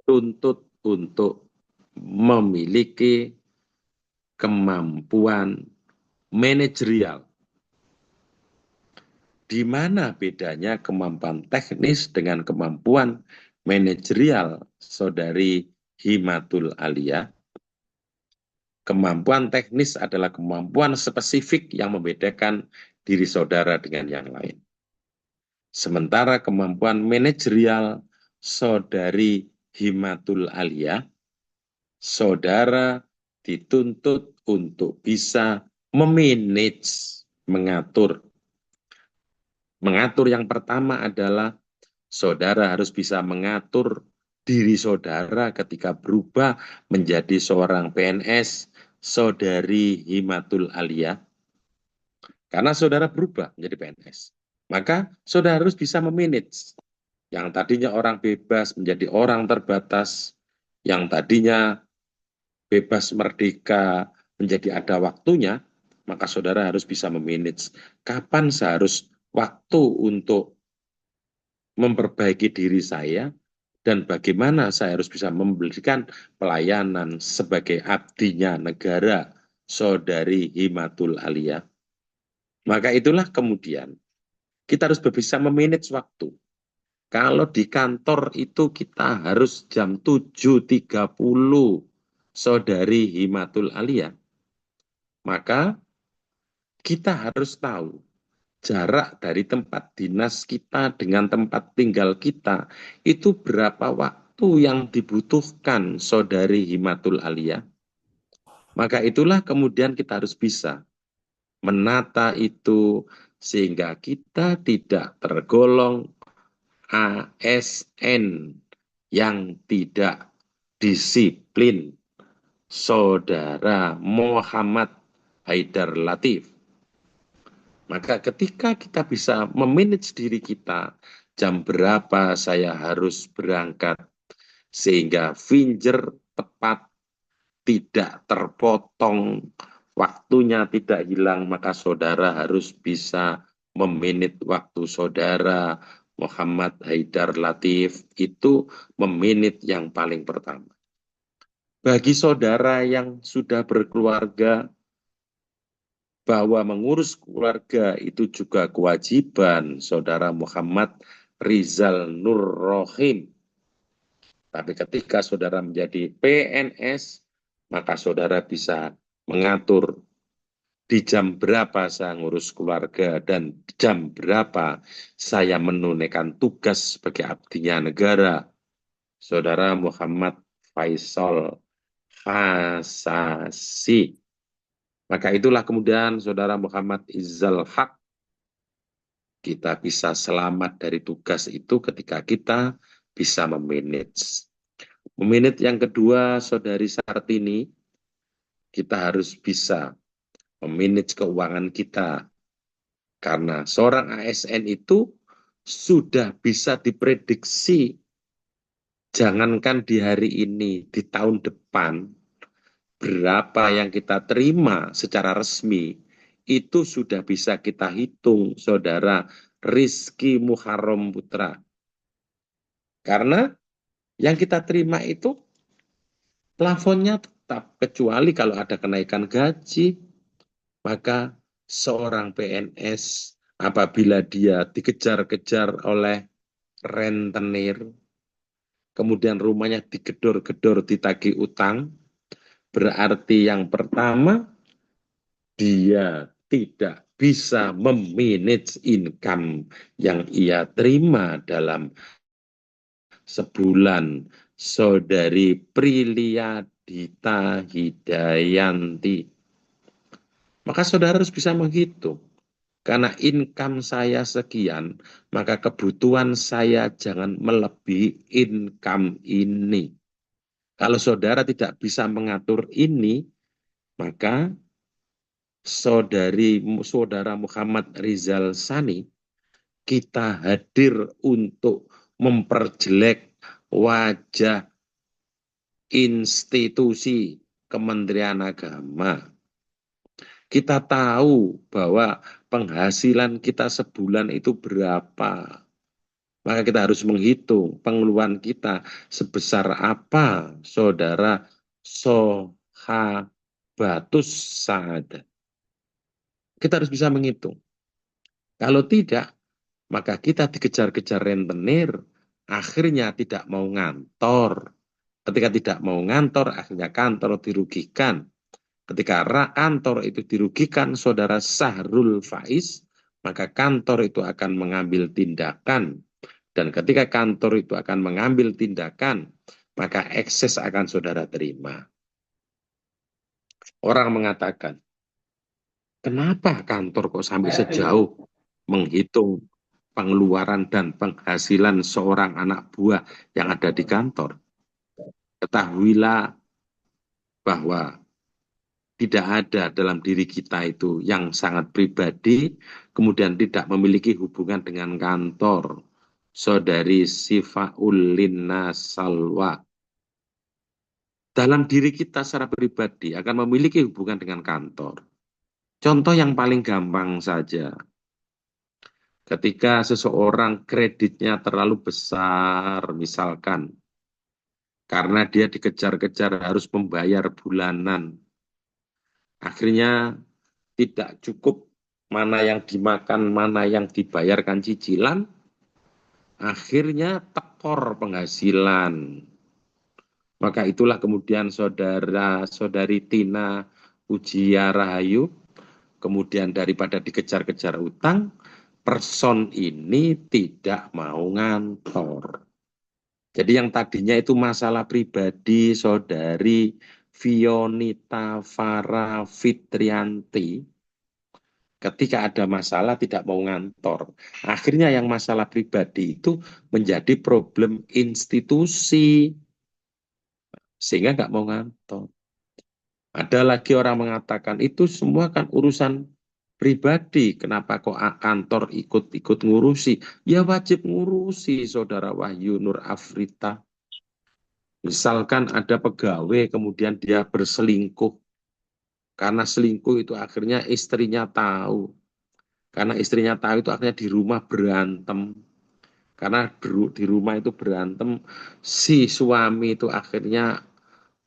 dituntut untuk memiliki kemampuan manajerial. Di mana bedanya kemampuan teknis dengan kemampuan manajerial, Saudari Himatul Alia? Kemampuan teknis adalah kemampuan spesifik yang membedakan diri saudara dengan yang lain. Sementara kemampuan manajerial Saudari Himatul Alia, saudara dituntut untuk bisa memanage, mengatur. Mengatur yang pertama adalah saudara harus bisa mengatur diri saudara ketika berubah menjadi seorang PNS, Saudari Himatul Alia. Karena saudara berubah menjadi PNS, maka saudara harus bisa memanage. Yang tadinya orang bebas menjadi orang terbatas, yang tadinya bebas merdeka menjadi ada waktunya, maka saudara harus bisa memanage. Kapan seharus waktu untuk memperbaiki diri saya, dan bagaimana saya harus bisa memberikan pelayanan sebagai abdinya negara, Saudari Himatul Alia. Maka itulah kemudian kita harus bisa memanage waktu. Kalau di kantor itu kita harus jam 7.30, Saudari Himatul Alia, maka kita harus tahu jarak dari tempat dinas kita dengan tempat tinggal kita itu berapa waktu yang dibutuhkan, Saudari Himatul Alia. Maka itulah kemudian kita harus bisa menata itu sehingga kita tidak tergolong ASN yang tidak disiplin, Saudara Muhammad Haidar Latif. Maka ketika kita bisa memanage diri kita, jam berapa saya harus berangkat, sehingga finger tepat, tidak terpotong, waktunya tidak hilang, maka saudara harus bisa memanage waktu saudara. Muhammad Haidar Latif itu memanage yang paling pertama. Bagi saudara yang sudah berkeluarga, bahwa mengurus keluarga itu juga kewajiban saudara Muhammad Rizal Nur Rohim. Tapi ketika saudara menjadi PNS, maka saudara bisa mengatur di jam berapa saya ngurus keluarga dan jam berapa saya menunaikan tugas sebagai abdinya negara. Saudara Muhammad Faisal Hasasi. Maka itulah kemudian saudara Muhammad Izzal Haq, kita bisa selamat dari tugas itu ketika kita bisa memanage. Memanage yang kedua, Saudari Sartini, kita harus bisa memanage keuangan kita. Karena seorang ASN itu sudah bisa diprediksi, jangankan di hari ini, di tahun depan, berapa yang kita terima secara resmi, itu sudah bisa kita hitung, Saudara Rizky Muharram Putra. Karena yang kita terima itu plafonnya tetap, kecuali kalau ada kenaikan gaji, maka seorang PNS apabila dia dikejar-kejar oleh rentenir, kemudian rumahnya digedor-gedor ditagih utang, berarti yang pertama dia tidak bisa memanage income yang ia terima dalam sebulan. Saudari Prilia Dita Hidayanti. Maka saudara harus bisa menghitung. Karena income saya sekian, maka kebutuhan saya jangan melebihi income ini. Kalau saudara tidak bisa mengatur ini, maka saudara Muhammad Rizal Sani, kita hadir untuk memperjelek wajah institusi Kementerian Agama. Kita tahu bahwa penghasilan kita sebulan itu berapa. Maka kita harus menghitung pengeluaran kita sebesar apa, saudara, sohabatus sa'adah. Kita harus bisa menghitung. Kalau tidak, maka kita dikejar-kejar rentenir, akhirnya tidak mau ngantor. Ketika tidak mau ngantor, akhirnya kantor dirugikan. Ketika kantor itu dirugikan, saudara Sahrul Faiz, maka kantor itu akan mengambil tindakan. Dan ketika kantor itu akan mengambil tindakan, maka ekses akan saudara terima. Orang mengatakan, kenapa kantor kok sampai sejauh menghitung pengeluaran dan penghasilan seorang anak buah yang ada di kantor? Ketahuilah bahwa tidak ada dalam diri kita itu yang sangat pribadi, kemudian tidak memiliki hubungan dengan kantor. Saudari Sifaul Linnas Salwa. Dalam diri kita secara pribadi akan memiliki hubungan dengan kantor. Contoh yang paling gampang saja. Ketika seseorang kreditnya terlalu besar, misalkan, karena dia dikejar-kejar harus membayar bulanan, akhirnya tidak cukup mana yang dimakan, mana yang dibayarkan cicilan, akhirnya tekor penghasilan. Maka itulah kemudian saudari Tina Ujia Rahayu, kemudian daripada dikejar-kejar utang, person ini tidak mau ngantor. Jadi yang tadinya itu masalah pribadi saudari Fionita Farah Fitrianti, ketika ada masalah tidak mau ngantor. Akhirnya yang masalah pribadi itu menjadi problem institusi, sehingga nggak mau ngantor. Ada lagi orang mengatakan itu semua kan urusan pribadi, kenapa kok kantor ikut-ikut ngurusi? Ya wajib ngurusi, saudara Wahyu Nur Afrita. Misalkan ada pegawai kemudian dia berselingkuh, karena selingkuh itu akhirnya istrinya tahu. Karena istrinya tahu itu akhirnya di rumah berantem. Karena di rumah itu berantem, si suami itu akhirnya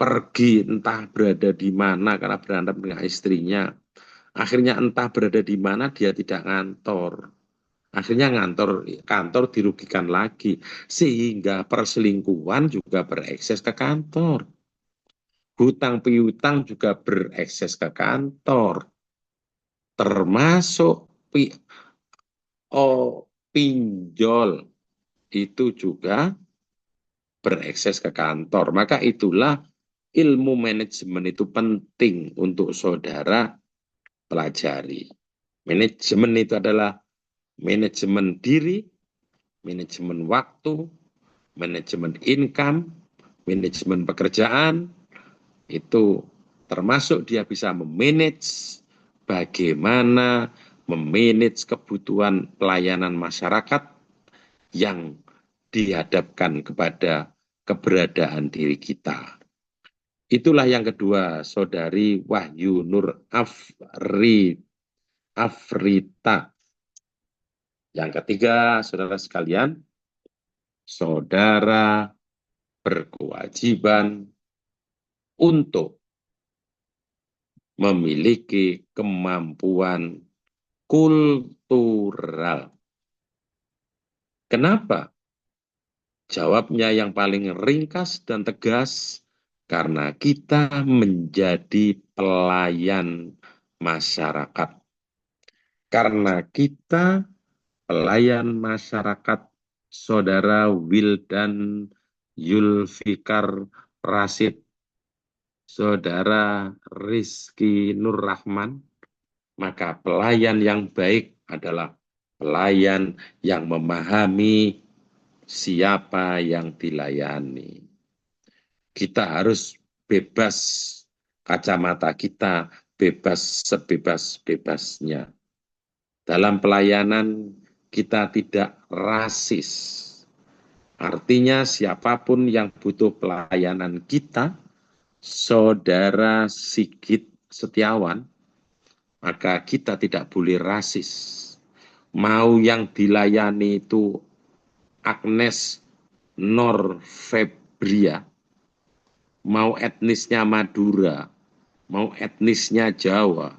pergi entah berada di mana karena berantem dengan istrinya. Akhirnya entah berada di mana dia tidak ngantor. Akhirnya kantor dirugikan lagi. Sehingga perselingkuhan juga berekses ke kantor. Hutang piutang juga berekses ke kantor. Termasuk pinjol itu juga berekses ke kantor. Maka itulah ilmu manajemen itu penting untuk saudara pelajari. Manajemen itu adalah manajemen diri, manajemen waktu, manajemen income, manajemen pekerjaan, itu termasuk dia bisa memanage bagaimana memanage kebutuhan pelayanan masyarakat yang dihadapkan kepada keberadaan diri kita. Itulah yang kedua, saudari Wahyu Nur Afrita. Yang ketiga, saudara sekalian, saudara berkewajiban untuk memiliki kemampuan kultural. Kenapa? Jawabnya yang paling ringkas dan tegas, karena kita menjadi pelayan masyarakat. Karena kita pelayan masyarakat, saudara Wildan Yulfikar Rasid, saudara Rizky Nur Rahman, maka pelayan yang baik adalah pelayan yang memahami siapa yang dilayani. Kita harus bebas, kacamata kita bebas sebebas-bebasnya. Dalam pelayanan kita tidak rasis. Artinya siapapun yang butuh pelayanan kita, saudara Sigit Setiawan, maka kita tidak boleh rasis. Mau yang dilayani itu Agnes Norfebria, mau etnisnya Madura, mau etnisnya Jawa,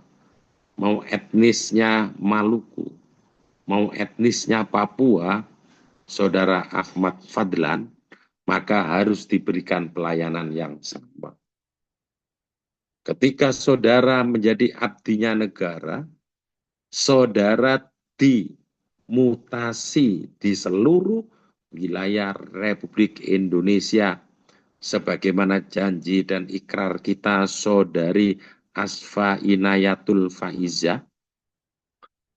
mau etnisnya Maluku, mau etnisnya Papua, saudara Ahmad Fadlan, maka harus diberikan pelayanan yang sama. Ketika saudara menjadi abdinya negara, saudara dimutasi di seluruh wilayah Republik Indonesia sebagaimana janji dan ikrar kita saudari Asfa Inayatul Faiza,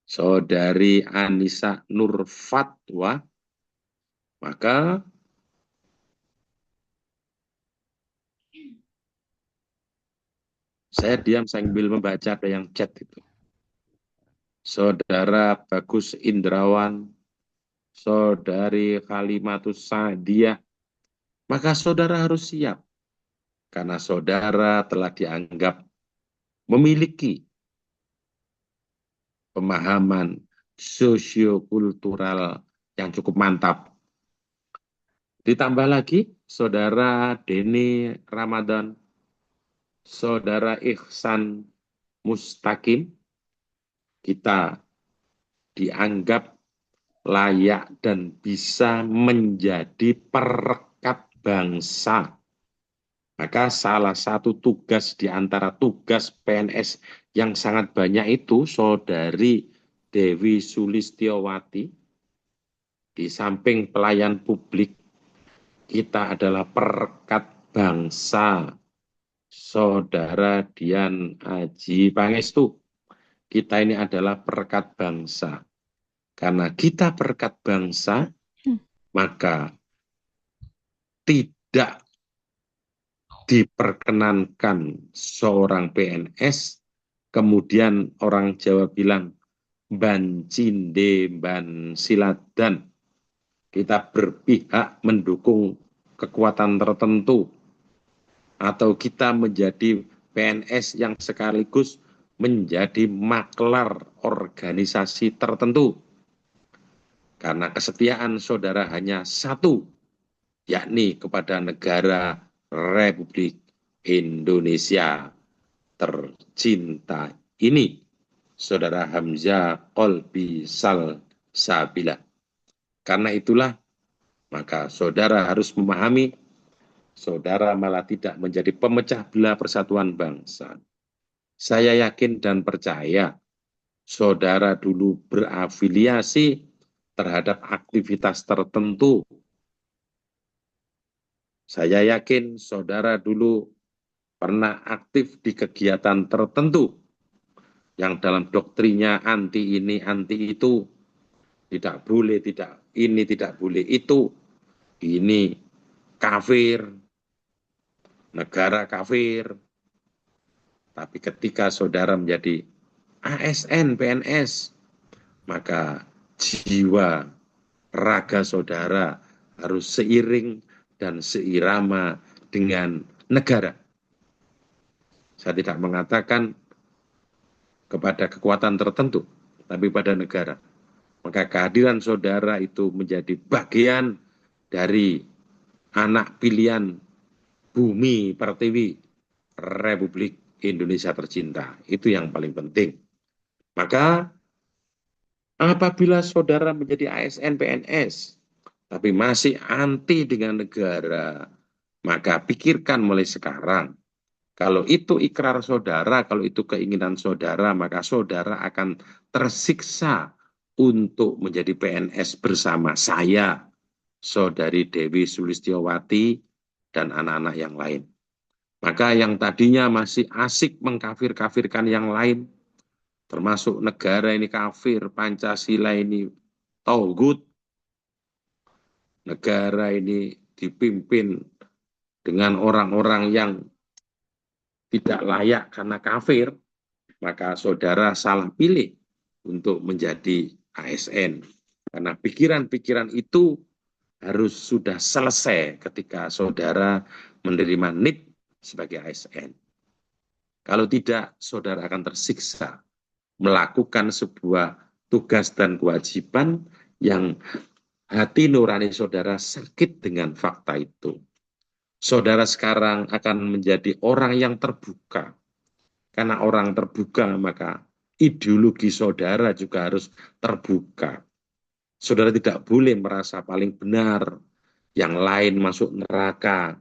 saudari Anissa Nur Fatwa, maka saya diam sambil membaca ada yang chat itu. Saudara Bagus Indrawan, saudari Kalimatus Sa'diyah, maka saudara harus siap. Karena saudara telah dianggap memiliki pemahaman sosiokultural yang cukup mantap. Ditambah lagi, saudara Deni Ramadan, saudara Ihsan Mustaqim, kita dianggap layak dan bisa menjadi perekat bangsa. Maka salah satu tugas di antara tugas PNS yang sangat banyak itu, saudari Dewi Sulistiowati, di samping pelayan publik, kita adalah perekat bangsa. Saudara Dian Aji Pangestu, kita ini adalah perekat bangsa. Karena kita perekat bangsa, maka tidak diperkenankan seorang PNS, kemudian orang Jawa bilang, ban cinde, ban siladan. Kita berpihak mendukung kekuatan tertentu, atau kita menjadi PNS yang sekaligus menjadi maklar organisasi tertentu. Karena kesetiaan saudara hanya satu, yakni kepada negara Republik Indonesia tercinta ini. Saudara Hamzah Kolbi Salsabila. Karena itulah, maka saudara harus memahami, saudara malah tidak menjadi pemecah belah persatuan bangsa. Saya yakin dan percaya, saudara dulu berafiliasi terhadap aktivitas tertentu. Saya yakin saudara dulu pernah aktif di kegiatan tertentu yang dalam doktrinya anti ini, anti itu, tidak boleh, tidak ini, tidak boleh itu, ini kafir, negara kafir. Tapi ketika saudara menjadi ASN, PNS, maka jiwa raga saudara harus seiring dan seirama dengan negara. Saya tidak mengatakan kepada kekuatan tertentu, tapi pada negara. Maka kehadiran saudara itu menjadi bagian dari anak pilihan bumi pertiwi Republik Indonesia tercinta. Itu yang paling penting. Maka apabila saudara menjadi ASN PNS, tapi masih anti dengan negara, maka pikirkan mulai sekarang. Kalau itu ikrar saudara, kalau itu keinginan saudara, maka saudara akan tersiksa untuk menjadi PNS bersama saya, saudari Dewi Sulistiowati, dan anak-anak yang lain. Maka yang tadinya masih asik mengkafir-kafirkan yang lain, termasuk negara ini kafir, Pancasila ini tauhid, negara ini dipimpin dengan orang-orang yang tidak layak karena kafir, maka saudara salah pilih untuk menjadi ASN. Karena pikiran-pikiran itu harus sudah selesai ketika saudara menerima NIP sebagai ASN. Kalau tidak, saudara akan tersiksa melakukan sebuah tugas dan kewajiban yang hati nurani saudara sakit dengan fakta itu. Saudara sekarang akan menjadi orang yang terbuka. Karena orang terbuka, maka ideologi saudara juga harus terbuka. Saudara tidak boleh merasa paling benar, yang lain masuk neraka,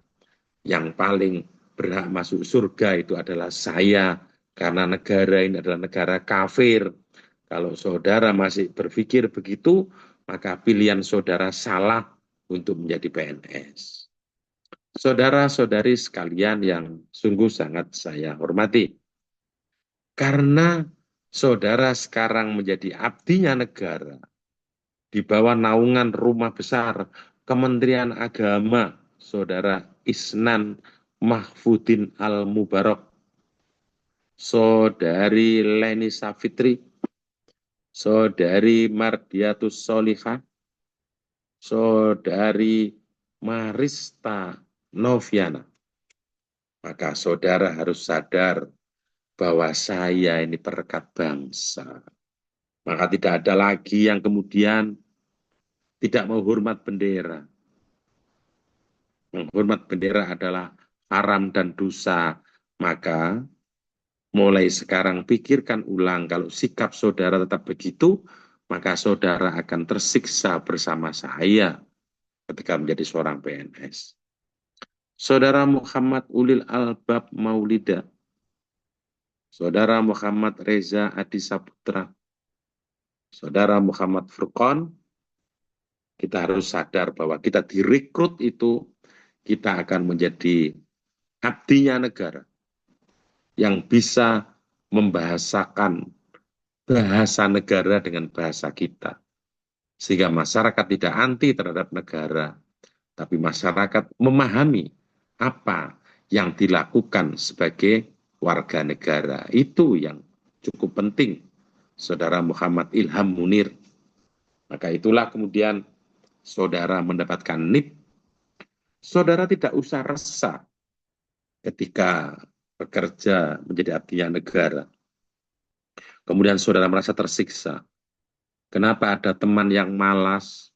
yang paling berhak masuk surga itu adalah saya, karena negara ini adalah negara kafir. Kalau saudara masih berpikir begitu, maka pilihan saudara salah untuk menjadi PNS. Saudara-saudari sekalian yang sungguh sangat saya hormati, karena saudara sekarang menjadi abdinya negara, di bawah naungan rumah besar Kementerian Agama, Saudara Isnan Mahfudin Al-Mubarak, Saudari Leni Safitri, Saudari Mardiatus Solihah, Saudari Marista Noviana. Maka saudara harus sadar bahwa saya ini perekat bangsa. Maka tidak ada lagi yang kemudian tidak menghormat bendera. Menghormat bendera adalah haram dan dosa. Maka mulai sekarang pikirkan ulang, kalau sikap saudara tetap begitu, maka saudara akan tersiksa bersama saya ketika menjadi seorang PNS. Saudara Muhammad Ulil Albab Maulida, Saudara Muhammad Reza Adi Saputra, Saudara Muhammad Furqan, kita harus sadar bahwa kita direkrut itu, kita akan menjadi abdinya negara yang bisa membahasakan bahasa negara dengan bahasa kita. Sehingga masyarakat tidak anti terhadap negara, tapi masyarakat memahami apa yang dilakukan sebagai warga negara. Itu yang cukup penting, Saudara Muhammad Ilham Munir. Maka itulah kemudian saudara mendapatkan NIP. Saudara tidak usah resah ketika bekerja menjadi abdinya negara. Kemudian saudara merasa tersiksa. Kenapa ada teman yang malas,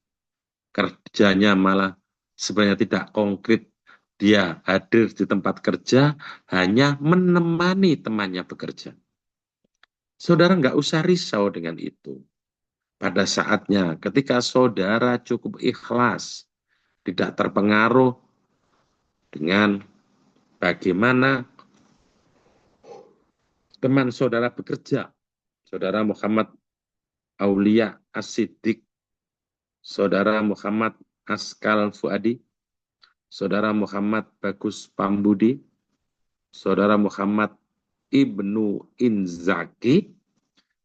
kerjanya malah sebenarnya tidak konkret. Dia hadir di tempat kerja hanya menemani temannya bekerja. Saudara nggak usah risau dengan itu. Pada saatnya ketika saudara cukup ikhlas, tidak terpengaruh dengan bagaimana teman saudara bekerja. Saudara Muhammad Aulia As-Siddiq, Saudara Muhammad Askal Fuadi, Saudara Muhammad Bagus Pambudi, Saudara Muhammad Ibnu Inzaki.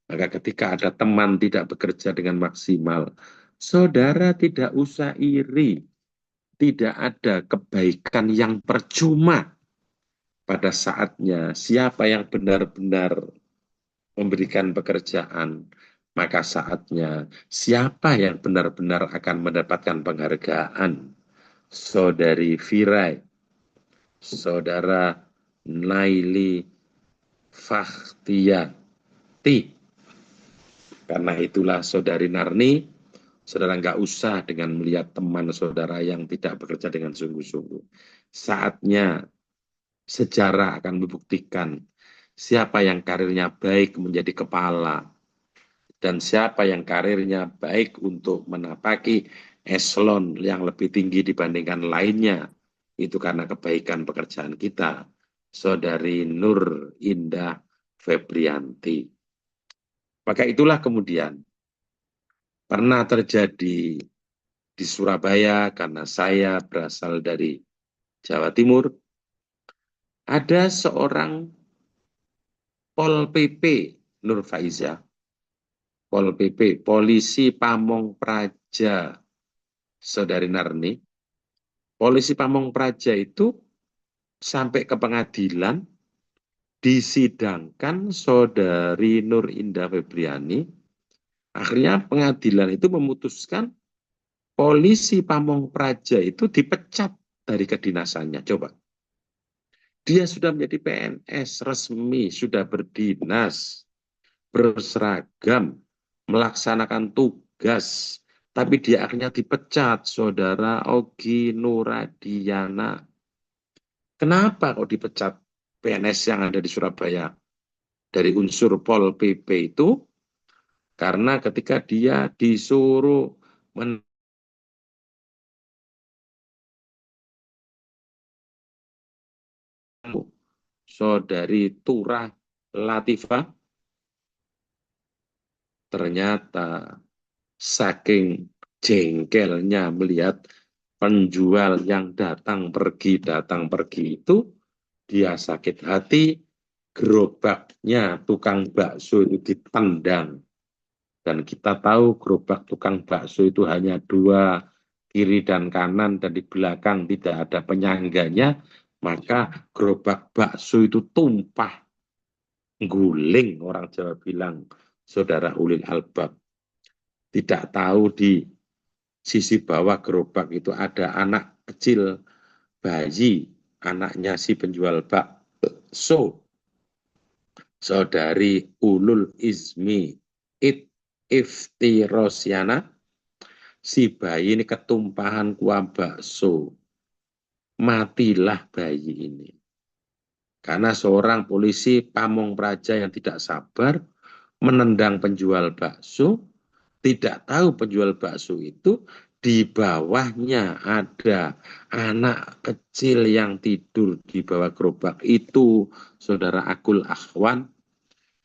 Maka ketika ada teman tidak bekerja dengan maksimal, saudara tidak usah iri. Tidak ada kebaikan yang percuma. Pada saatnya siapa yang benar-benar memberikan pekerjaan, maka saatnya siapa yang benar-benar akan mendapatkan penghargaan. Saudari Virai, Saudara Naili Fakhtiyati. Karena itulah Saudari Narni, saudara nggak usah dengan melihat teman saudara yang tidak bekerja dengan sungguh-sungguh. Saatnya sejarah akan membuktikan siapa yang karirnya baik menjadi kepala, dan siapa yang karirnya baik untuk menapaki eselon yang lebih tinggi dibandingkan lainnya. Itu karena kebaikan pekerjaan kita. Saudari Nur Indah Febrianti. Maka itulah kemudian pernah terjadi di Surabaya, karena saya berasal dari Jawa Timur. Ada seorang Pol PP Nur Faiza, Pol PP, Polisi Pamong Praja, Saudari Narni. Polisi Pamong Praja itu sampai ke pengadilan, disidangkan Saudari Nur Indah Febriani. Akhirnya pengadilan itu memutuskan polisi Pamong Praja itu dipecat dari kedinasannya. Coba. Dia sudah menjadi PNS resmi, sudah berdinas, berseragam, melaksanakan tugas Tapi dia akhirnya dipecat, saudara Ogi Nuradiana. Kenapa kok dipecat PNS yang ada di Surabaya dari unsur Pol PP itu? Karena ketika dia disuruh saudari Turah Latifah, ternyata saking jengkelnya melihat penjual yang datang pergi itu, dia sakit hati, gerobaknya tukang bakso itu ditendang. Dan kita tahu gerobak tukang bakso itu hanya dua, kiri dan kanan, dan di belakang tidak ada penyangganya, maka gerobak bakso itu tumpah, guling, orang Jawa bilang, saudara ulil albab. Tidak tahu di sisi bawah gerobak itu ada anak kecil, bayi, anaknya si penjual bakso, saudari Ulul Izmi Ifti Rosyana. Si bayi ini ketumpahan kuah bakso. Matilah bayi ini. Karena seorang polisi pamong praja yang tidak sabar menendang penjual bakso, tidak tahu penjual bakso itu di bawahnya ada anak kecil yang tidur di bawah gerobak itu, saudara Akul Akhwan,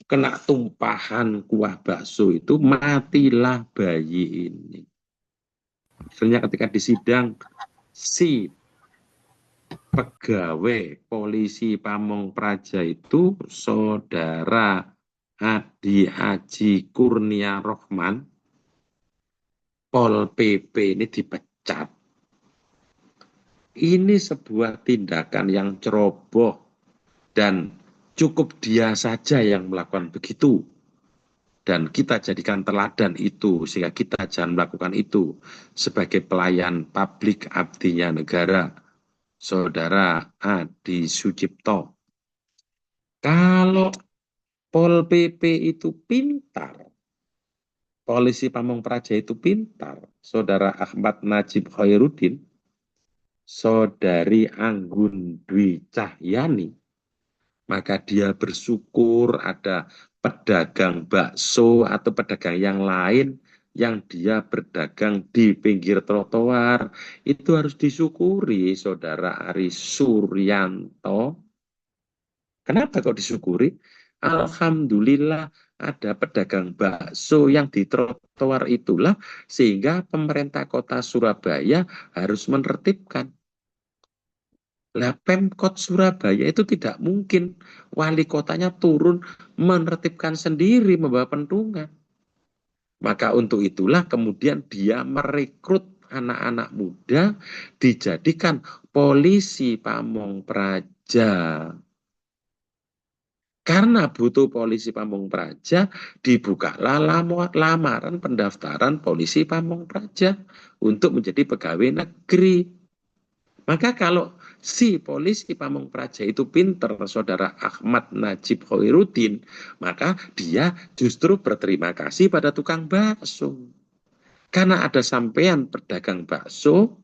kena tumpahan kuah bakso itu, matilah bayi ini. Akhirnya ketika disidang, si pegawai polisi Pamong Praja itu, saudara Adi Haji Kurnia Rohman, Pol PP ini dipecat. Ini sebuah tindakan yang ceroboh dan cukup dia saja yang melakukan begitu. Dan kita jadikan teladan itu, sehingga kita jangan melakukan itu sebagai pelayan publik abdinya negara, saudara Adi Sucipto. Kalau Pol PP itu pintar, polisi Pamong Praja itu pintar, saudara Ahmad Najib Khairuddin, saudari Anggun Dwi Cahyani, maka dia bersyukur ada pedagang bakso atau pedagang yang lain yang dia berdagang di pinggir trotoar. Itu harus disyukuri, saudara Ari Suryanto. Kenapa kok disyukuri? Alhamdulillah ada pedagang bakso yang di trotoar itulah sehingga pemerintah kota Surabaya harus menertibkan. Lah Pemkot Surabaya itu tidak mungkin wali kotanya turun menertibkan sendiri membawa pentungan. Maka untuk itulah kemudian dia merekrut anak-anak muda dijadikan polisi Pamong Praja. Karena butuh polisi Pamong Praja, dibukalah lamaran pendaftaran polisi Pamong Praja untuk menjadi pegawai negeri. Maka kalau si polisi Pamong Praja itu pinter, saudara Ahmad Najib Khairuddin, maka dia justru berterima kasih pada tukang bakso. Karena ada sampean pedagang bakso,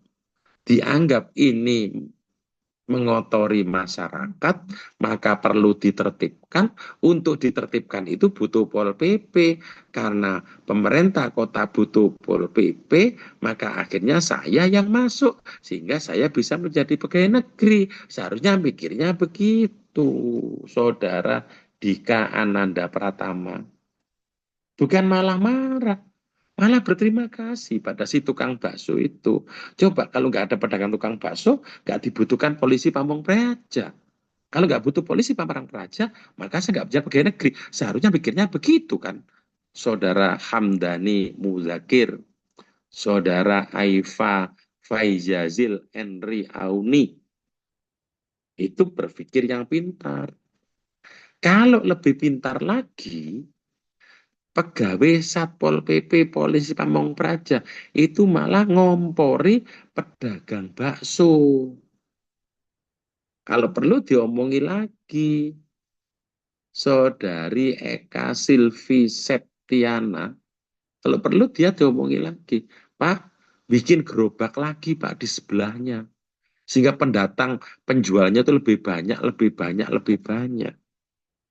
dianggap ini mengotori masyarakat, maka perlu ditertibkan. Untuk ditertibkan itu butuh Pol PP. Karena pemerintah kota butuh Pol PP, maka akhirnya saya yang masuk. Sehingga saya bisa menjadi pegawai negeri. Seharusnya mikirnya begitu, saudara Dika Ananda Pratama. Bukan malah marah. Malah berterima kasih pada si tukang bakso itu. Coba kalau nggak ada pedagang tukang bakso, nggak dibutuhkan polisi Pamong Praja. Kalau nggak butuh polisi Pamong Praja, maka saya nggak bisa pegawai negeri. Seharusnya pikirnya begitu kan. Saudara Hamdani Muzakir, saudara Aifa Faizazil Henry Auni, itu berpikir yang pintar. Kalau lebih pintar lagi, pegawai Satpol PP polisi Pamong Praja itu malah ngompori pedagang bakso. Kalau perlu diomongi lagi, saudari Eka Silvi Septiana, kalau perlu dia diomongi lagi, Pak, bikin gerobak lagi Pak di sebelahnya. Sehingga penjualnya itu lebih banyak, lebih banyak, lebih banyak.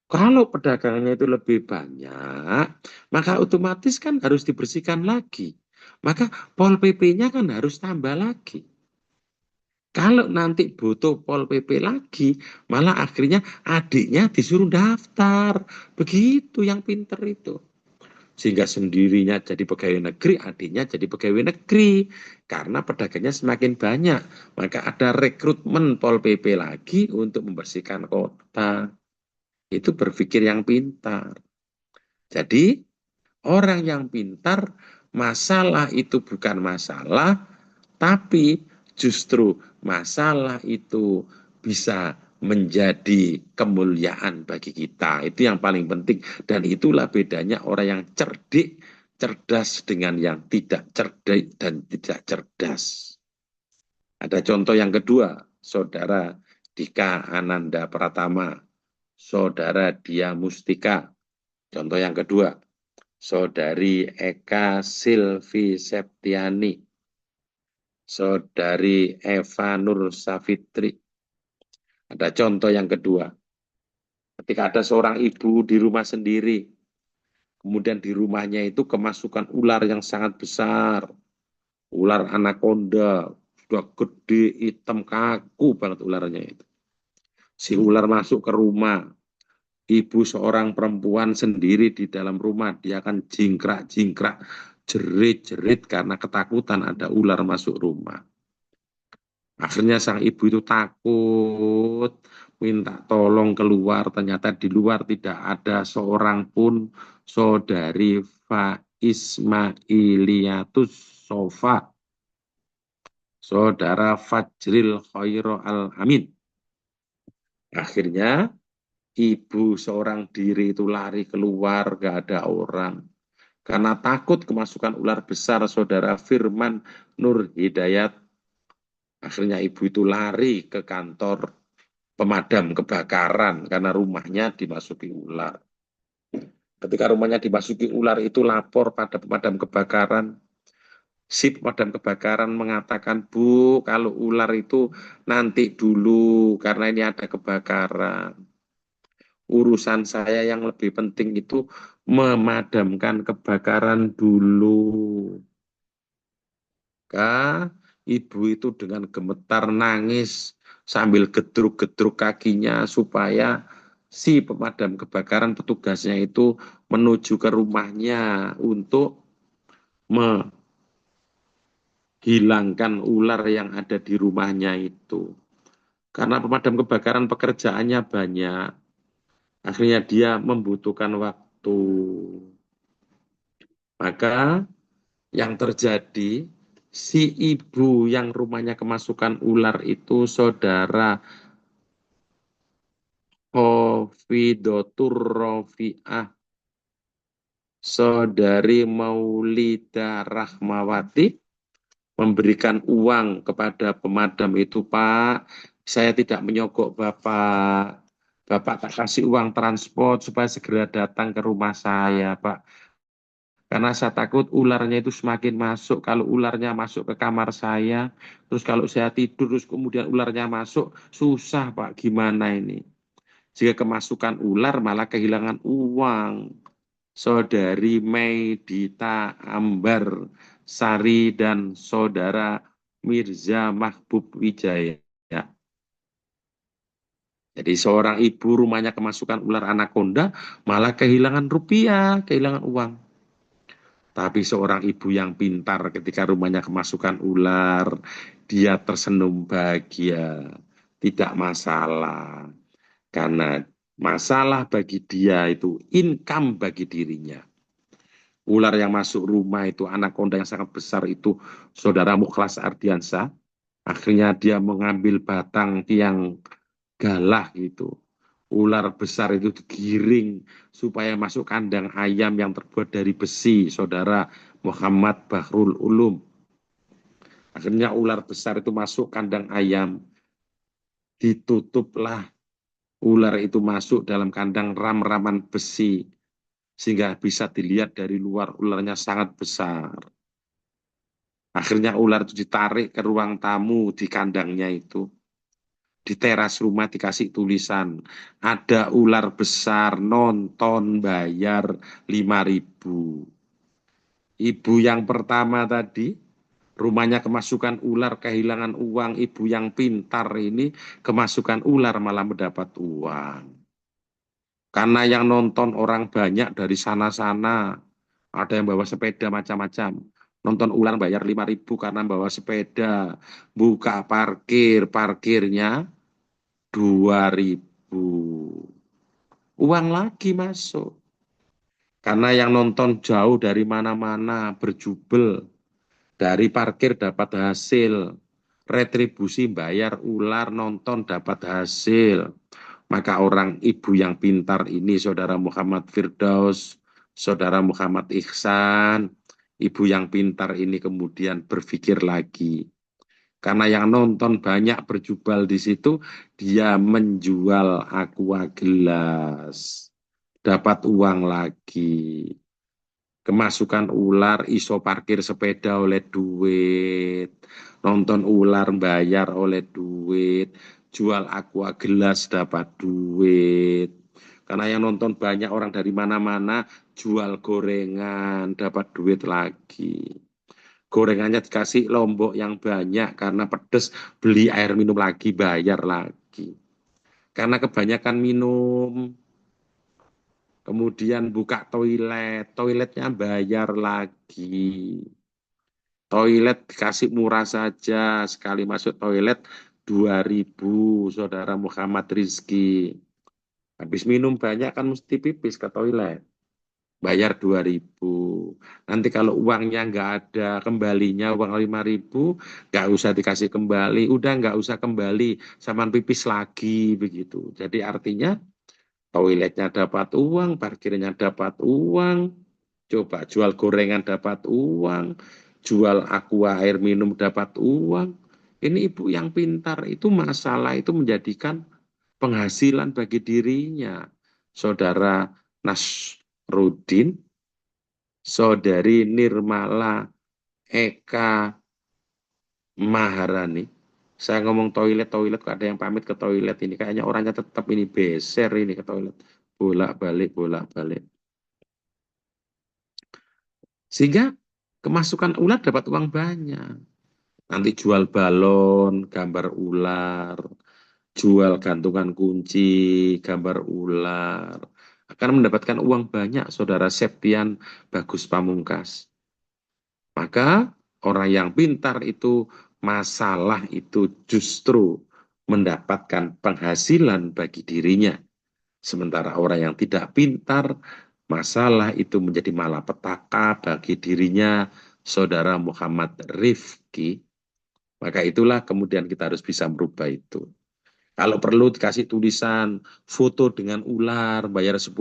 Kalau pedagangannya itu lebih banyak, maka otomatis kan harus dibersihkan lagi. Maka Pol PP-nya kan harus tambah lagi. Kalau nanti butuh Pol PP lagi, malah akhirnya adiknya disuruh daftar. Begitu yang pinter itu. Sehingga sendirinya jadi pegawai negeri, adiknya jadi pegawai negeri. Karena pedagangnya semakin banyak. Maka ada rekrutmen Pol PP lagi untuk membersihkan kota. Itu berpikir yang pintar. Jadi orang yang pintar, masalah itu bukan masalah, tapi justru masalah itu bisa menjadi kemuliaan bagi kita. Itu yang paling penting. Dan itulah bedanya orang yang cerdik, cerdas dengan yang tidak cerdik dan tidak cerdas. Ada contoh yang kedua, Saudara Dika Ananda Pratama, Saudara Dia Mustika. Contoh yang kedua, Saudari Eka Silvi Septiani, Saudari Eva Nur Safitri. Ada contoh yang kedua, ketika ada seorang ibu di rumah sendiri, kemudian di rumahnya itu kemasukan ular yang sangat besar, ular anaconda, sudah gede, hitam, kaku banget ularnya itu. Si ular masuk ke rumah, ibu seorang perempuan sendiri di dalam rumah, dia akan jingkrak-jingkrak, jerit-jerit karena ketakutan ada ular masuk rumah. Akhirnya sang ibu itu takut, minta tolong keluar. Ternyata di luar tidak ada seorang pun. Saudari Ismailiatus Sofa, Saudara Fajril Khairo Al-Amin. Akhirnya ibu seorang diri itu lari keluar, gak ada orang. Karena takut kemasukan ular besar, Saudara Firman Nur Hidayat. Akhirnya ibu itu lari ke kantor pemadam kebakaran karena rumahnya dimasuki ular. Ketika rumahnya dimasuki ular itu lapor pada pemadam kebakaran. Si pemadam kebakaran mengatakan, Bu, kalau ular itu nanti dulu karena ini ada kebakaran. Urusan saya yang lebih penting itu memadamkan kebakaran dulu. Maka ibu itu dengan gemetar nangis sambil gedruk-gedruk kakinya supaya si pemadam kebakaran petugasnya itu menuju ke rumahnya untuk menghilangkan ular yang ada di rumahnya itu. Karena pemadam kebakaran pekerjaannya banyak, akhirnya dia membutuhkan waktu. Maka yang terjadi, si ibu yang rumahnya kemasukan ular itu Saudara Khofidotur Rofiah, Saudari Maulida Rahmawati, memberikan uang kepada pemadam itu, Pak, saya tidak menyogok Bapak. Bapak tak kasih uang transport supaya segera datang ke rumah saya, Pak. Karena saya takut ularnya itu semakin masuk. Kalau ularnya masuk ke kamar saya, terus kalau saya tidur, terus kemudian ularnya masuk, susah Pak, gimana ini? Jika kemasukan ular malah kehilangan uang. Saudari Maidita Ambar Sari dan Saudara Mirza Mahbub Wijaya. Jadi seorang ibu rumahnya kemasukan ular anaconda, malah kehilangan rupiah, kehilangan uang. Tapi seorang ibu yang pintar ketika rumahnya kemasukan ular, dia tersenyum bahagia, tidak masalah. Karena masalah bagi dia itu income bagi dirinya. Ular yang masuk rumah itu, anaconda yang sangat besar itu, Saudara Mukhlas Ardiansa, akhirnya dia mengambil batang tiang galah gitu. Ular besar itu digiring supaya masuk kandang ayam yang terbuat dari besi, Saudara Muhammad Bahrul Ulum. Akhirnya ular besar itu masuk kandang ayam, ditutuplah ular itu masuk dalam kandang ram-raman besi, sehingga bisa dilihat dari luar ularnya sangat besar. Akhirnya ular itu ditarik ke ruang tamu di kandangnya itu. Di teras rumah dikasih tulisan, ada ular besar, nonton bayar 5.000. Ibu yang pertama tadi, rumahnya kemasukan ular, kehilangan uang. Ibu yang pintar ini kemasukan ular malah mendapat uang. Karena yang nonton orang banyak dari sana-sana. Ada yang bawa sepeda macam-macam. Nonton ular bayar 5.000 karena bawa sepeda. Buka parkir, parkirnya 2.000. Uang lagi masuk. Karena yang nonton jauh dari mana-mana, berjubel. Dari parkir dapat hasil. Retribusi bayar ular, nonton dapat hasil. Maka orang ibu yang pintar ini, Saudara Muhammad Firdaus, Saudara Muhammad Ihsan, ibu yang pintar ini kemudian berpikir lagi. Karena yang nonton banyak berjubel di situ, dia menjual aqua gelas. Dapat uang lagi. Kemasukan ular, iso parkir sepeda oleh duit. Nonton ular bayar oleh duit. Jual aqua gelas dapat duit. Karena yang nonton banyak orang dari mana-mana, jual gorengan, dapat duit lagi. Gorengannya dikasih lombok yang banyak karena pedes, beli air minum lagi, bayar lagi. Karena kebanyakan minum, kemudian buka toilet, toiletnya bayar lagi. Toilet dikasih murah saja, sekali masuk toilet 2.000, Saudara Muhammad Rizki. Habis minum banyak kan mesti pipis ke toilet. Bayar 2.000. Nanti kalau uangnya nggak ada kembalinya, uang 5.000, nggak usah dikasih kembali, udah nggak usah kembali, sama pipis lagi begitu. Jadi artinya toiletnya dapat uang, parkirnya dapat uang, coba jual gorengan dapat uang, jual aqua air minum dapat uang. Ini ibu yang pintar itu masalah itu menjadikan penghasilan bagi dirinya. Saudara Nasruddin, Saudari Nirmala Eka Maharani. Saya ngomong toilet kok ada yang pamit ke toilet ini. Kayaknya orangnya tetap ini beser ini ke toilet. Bolak-balik, bolak-balik. Sehingga kemasukan ular dapat uang banyak. Nanti jual balon, gambar ular. Jual gantungan kunci, gambar ular. Akan mendapatkan uang banyak, Saudara Septian Bagus Pamungkas. Maka orang yang pintar itu, masalah itu justru mendapatkan penghasilan bagi dirinya. Sementara orang yang tidak pintar, masalah itu menjadi malapetaka bagi dirinya, Saudara Muhammad Rifki. Maka itulah kemudian kita harus bisa merubah itu. Kalau perlu dikasih tulisan, foto dengan ular, bayar 10.000.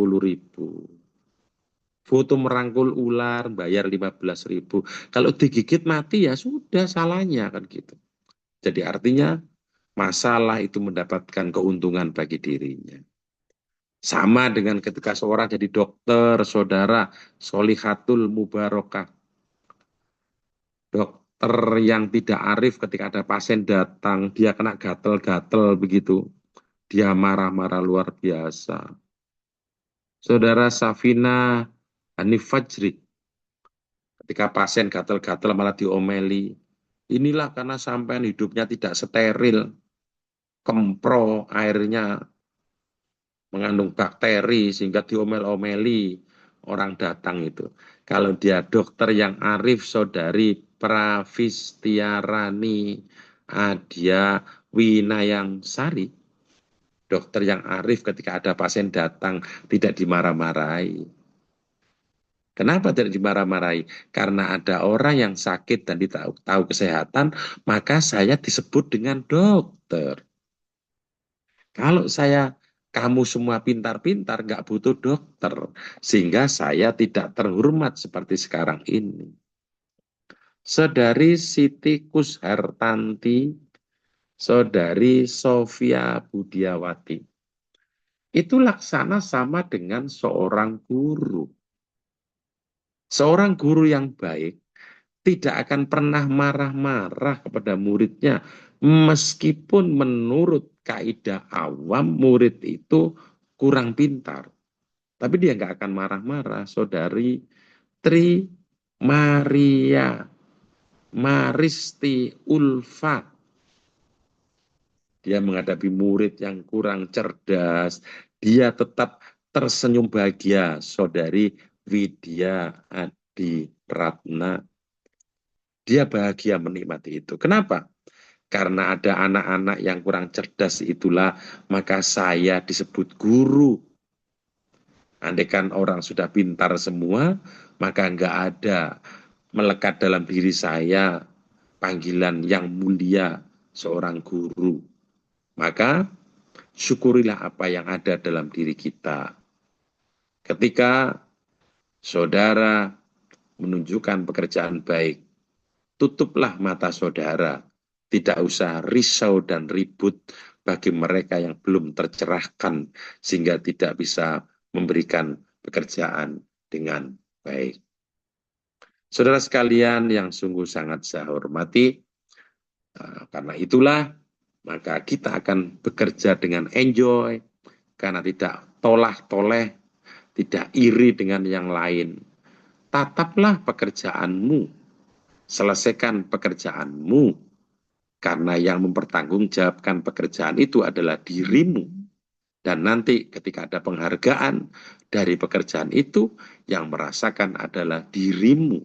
Foto merangkul ular, bayar 15.000. Kalau digigit mati ya sudah salahnya kan gitu. Jadi artinya masalah itu mendapatkan keuntungan bagi dirinya. Sama dengan ketika seorang jadi dokter, Saudara Solihatul Mubarokah. Dokter yang tidak arif ketika ada pasien datang, dia kena gatel-gatel begitu. Dia marah-marah luar biasa. Saudara Safina Hanif Fajri, ketika pasien gatel-gatel malah diomeli. Inilah karena sampean hidupnya tidak steril. Kempro airnya mengandung bakteri sehingga diomel-omeli orang datang itu. Kalau dia dokter yang arif, Saudari Pravistiarani Adia Winayang Sari, dokter yang arif ketika ada pasien datang tidak dimarah-marahi. Kenapa tidak dimarah-marahi? Karena ada orang yang sakit dan tidak tahu kesehatan, maka saya disebut dengan dokter. Kalau kamu semua pintar-pintar, nggak butuh dokter. Sehingga saya tidak terhormat seperti sekarang ini. Saudari Siti Kushartanti, Saudari Sofia Budiawati. Itu laksana sama dengan seorang guru. Seorang guru yang baik, tidak akan pernah marah-marah kepada muridnya, meskipun menurut kaidah awam murid itu kurang pintar. Tapi dia nggak akan marah-marah. Saudari Tri Maria Maristi Ulfa, dia menghadapi murid yang kurang cerdas, dia tetap tersenyum bahagia. Saudari Widya Adi Ratna, dia bahagia menikmati itu. Kenapa? Karena ada anak-anak yang kurang cerdas, itulah maka saya disebut guru. Andaikan orang sudah pintar semua, maka nggak ada melekat dalam diri saya panggilan yang mulia seorang guru. Maka syukurilah apa yang ada dalam diri kita. Ketika saudara menunjukkan pekerjaan baik, tutuplah mata saudara. Tidak usah risau dan ribut bagi mereka yang belum tercerahkan sehingga tidak bisa memberikan pekerjaan dengan baik. Saudara sekalian yang sungguh sangat saya hormati, karena itulah maka kita akan bekerja dengan enjoy, karena tidak tolah-toleh, tidak iri dengan yang lain. Tataplah pekerjaanmu, selesaikan pekerjaanmu, karena yang mempertanggungjawabkan pekerjaan itu adalah dirimu. Dan nanti ketika ada penghargaan dari pekerjaan itu, yang merasakan adalah dirimu.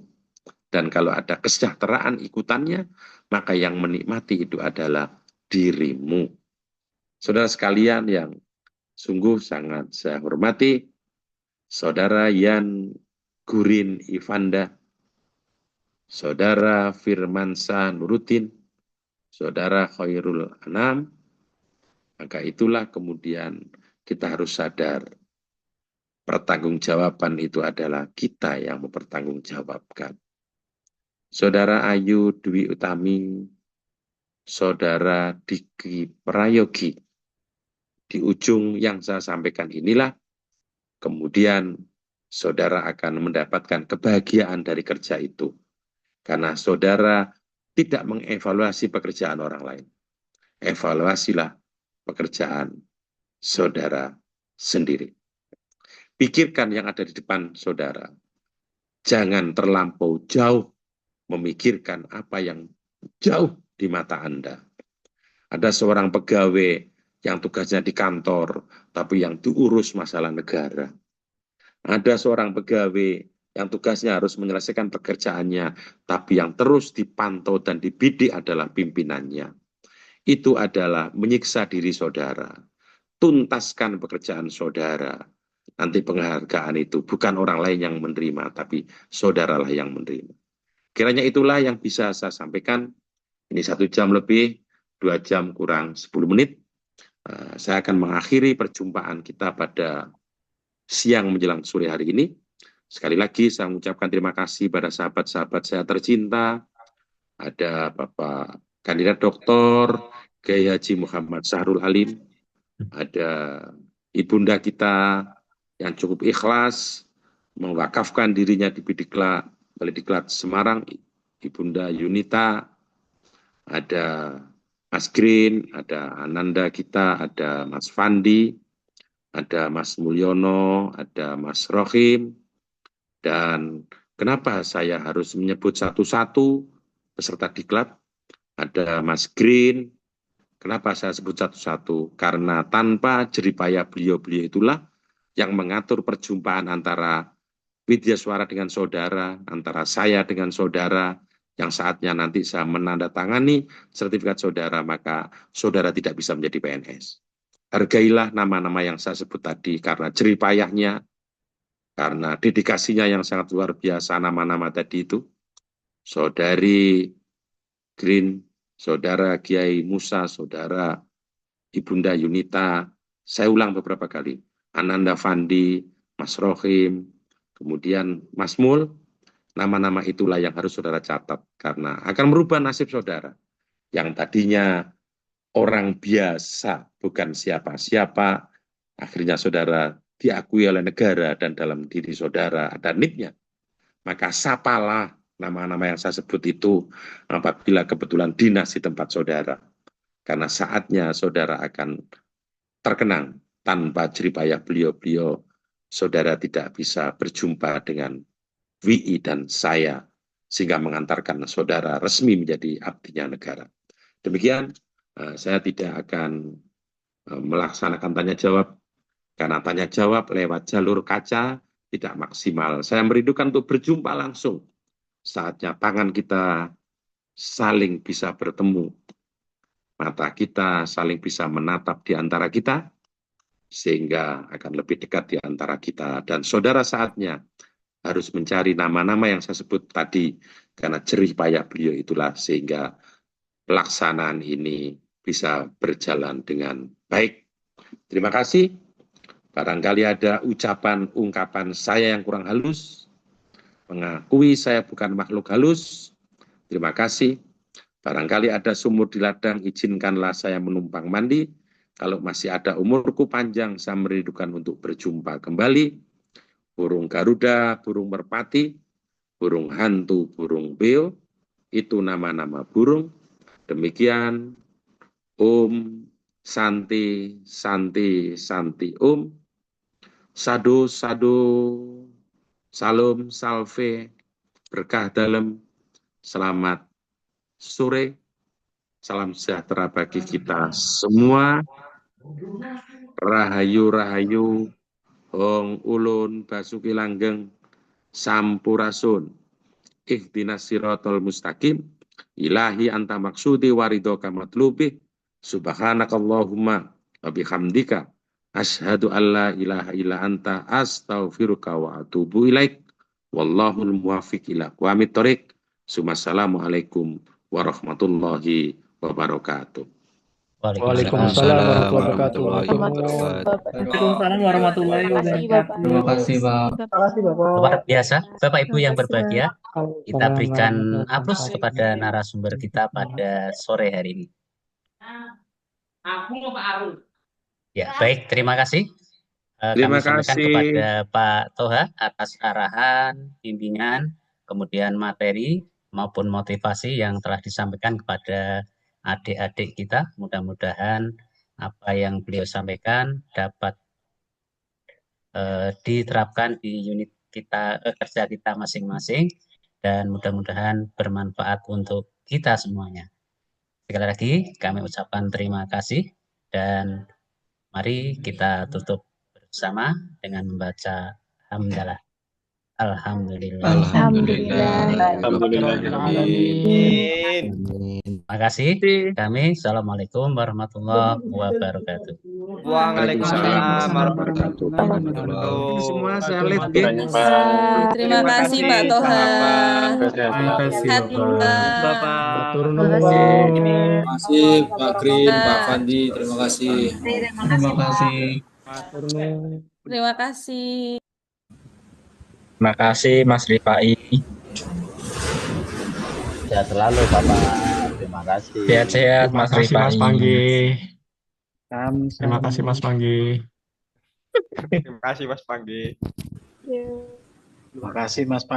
Dan kalau ada kesejahteraan ikutannya, maka yang menikmati itu adalah dirimu. Saudara sekalian yang sungguh sangat saya hormati, Saudara Yan Gurin Ivanda, Saudara Firmansa Nurutin, Saudara Khairul Anam, maka itulah kemudian kita harus sadar pertanggungjawaban itu adalah kita yang mempertanggungjawabkan. Saudara Ayu Dwi Utami, Saudara Diki Prayogi, di ujung yang saya sampaikan inilah kemudian saudara akan mendapatkan kebahagiaan dari kerja itu. Karena saudara tidak mengevaluasi pekerjaan orang lain. Evaluasilah pekerjaan saudara sendiri. Pikirkan yang ada di depan saudara. Jangan terlampau jauh memikirkan apa yang jauh di mata Anda. Ada seorang pegawai yang tugasnya di kantor, tapi yang diurus masalah negara. Ada seorang pegawai yang tugasnya harus menyelesaikan pekerjaannya, tapi yang terus dipantau dan dibidik adalah pimpinannya. Itu adalah menyiksa diri saudara. Tuntaskan pekerjaan saudara. Nanti penghargaan itu bukan orang lain yang menerima, tapi saudaralah yang menerima. Kiranya itulah yang bisa saya sampaikan. Ini 1 jam lebih, 2 jam kurang 10 menit. Saya akan mengakhiri perjumpaan kita pada siang menjelang sore hari ini. Sekali lagi saya mengucapkan terima kasih pada sahabat-sahabat saya tercinta. Ada Bapak Kandidat Doktor Kiai Haji Muhammad Sahrul Alim. Ada ibunda kita yang cukup ikhlas mewakafkan dirinya di Balai Semarang, Ibunda Yunita. Ada Mas Green, ada Ananda kita, ada Mas Fandi, ada Mas Mulyono, ada Mas Rohim. Dan kenapa saya harus menyebut satu-satu peserta diklat? Ada Mas Green. Kenapa saya sebut satu-satu? Karena tanpa jeripaya beliau-beliau itulah yang mengatur perjumpaan antara Widya Suara dengan saudara, antara saya dengan saudara, yang saatnya nanti saya menandatangani sertifikat saudara, maka saudara tidak bisa menjadi PNS. Hargailah nama-nama yang saya sebut tadi, karena jeripayahnya, karena dedikasinya yang sangat luar biasa nama-nama tadi itu. Saudari Green, Saudara Kiai Musa, Saudara Ibunda Yunita, saya ulang beberapa kali, Ananda Fandi, Mas Rohim, kemudian Mas Mul, nama-nama itulah yang harus saudara catat, karena akan merubah nasib saudara. Yang tadinya orang biasa, bukan siapa-siapa, akhirnya saudara diakui oleh negara dan dalam diri saudara ada NIP-nya. Maka sapalah nama-nama yang saya sebut itu apabila kebetulan dinas di tempat saudara. Karena saatnya saudara akan terkenang tanpa jeripayah beliau-beliau, saudara tidak bisa berjumpa dengan WI dan saya, sehingga mengantarkan saudara resmi menjadi abdinya negara. Demikian, saya tidak akan melaksanakan tanya jawab, karena tanya jawab lewat jalur kaca tidak maksimal. Saya merindukan untuk berjumpa langsung. Saatnya tangan kita saling bisa bertemu, mata kita saling bisa menatap di antara kita, sehingga akan lebih dekat di antara kita. Dan saudara saatnya harus mencari nama-nama yang saya sebut tadi, karena jerih payah beliau itulah sehingga pelaksanaan ini bisa berjalan dengan baik. Terima kasih. Barangkali ada ungkapan saya yang kurang halus, mengakui saya bukan makhluk halus. Terima kasih. Barangkali ada sumur di ladang, izinkanlah saya menumpang mandi. Kalau masih ada umurku panjang, saya merindukan untuk berjumpa kembali. Burung Garuda, burung merpati, burung hantu, burung beo, itu nama-nama burung. Demikian, Om, Santi, Santi, Santi, Om, Sado, Sado, Salam, Salve, berkah dalam, selamat sore, salam sejahtera bagi kita semua, rahayu, rahayu, Hong ulun basuki langgeng, sampurasun, ihdinas siratal mustaqim, ilahi anta maksudi waridoka matlubi, subhanakallahumma wa bihamdika, asyhadu an la ilaha illa anta, astaghfiruka wa atubu ilaik, wallahul muwaffiq ila aqwamit thoriq. Assalamualaikum warahmatullahi wabarakatuh. Waalaikumsalam warahmatullahi wabarakatuh. Waalaikumsalam warahmatullahi wabarakatuh. Terima kasih, Pak. Terima kasih, Bapak. Luar biasa, Bapak Ibu yang Terima kasih, berbahagia. Kita berikan Waalaikumsalam aplaus kepada narasumber kita pada sore hari ini. Ya, baik, terima kasih. Terima Kami sampaikan kasih. kepada Pak Toha atas arahan, bimbingan, kemudian materi maupun motivasi yang telah disampaikan kepada adik-adik kita. Mudah-mudahan apa yang beliau sampaikan dapat diterapkan di unit kita, kerja kita masing-masing, dan mudah-mudahan bermanfaat untuk kita semuanya. Sekali lagi kami ucapkan terima kasih, dan mari kita tutup bersama dengan membaca hamdalah. Alhamdulillah. Terima kasih. Kami assalamualaikum warahmatullahi wabarakatuh. Waalaikumsalam warahmatullahi wabarakatuh. Semua saya lihat Terima kasih Pak Toha. Terima kasih, Bapak. Turun Terima kasih Pak Krin, Pak Fandi, terima kasih. Terima kasih. Terima kasih. Terima kasih Mas Rifai. Sehat selalu Bapak. Terima kasih. Sehat-sehat Mas Terima kasih, Mas Rifai. Panggi. Terima kasih, Mas Panggi. Terima kasih Mas Panggi. Terima kasih Mas Pak.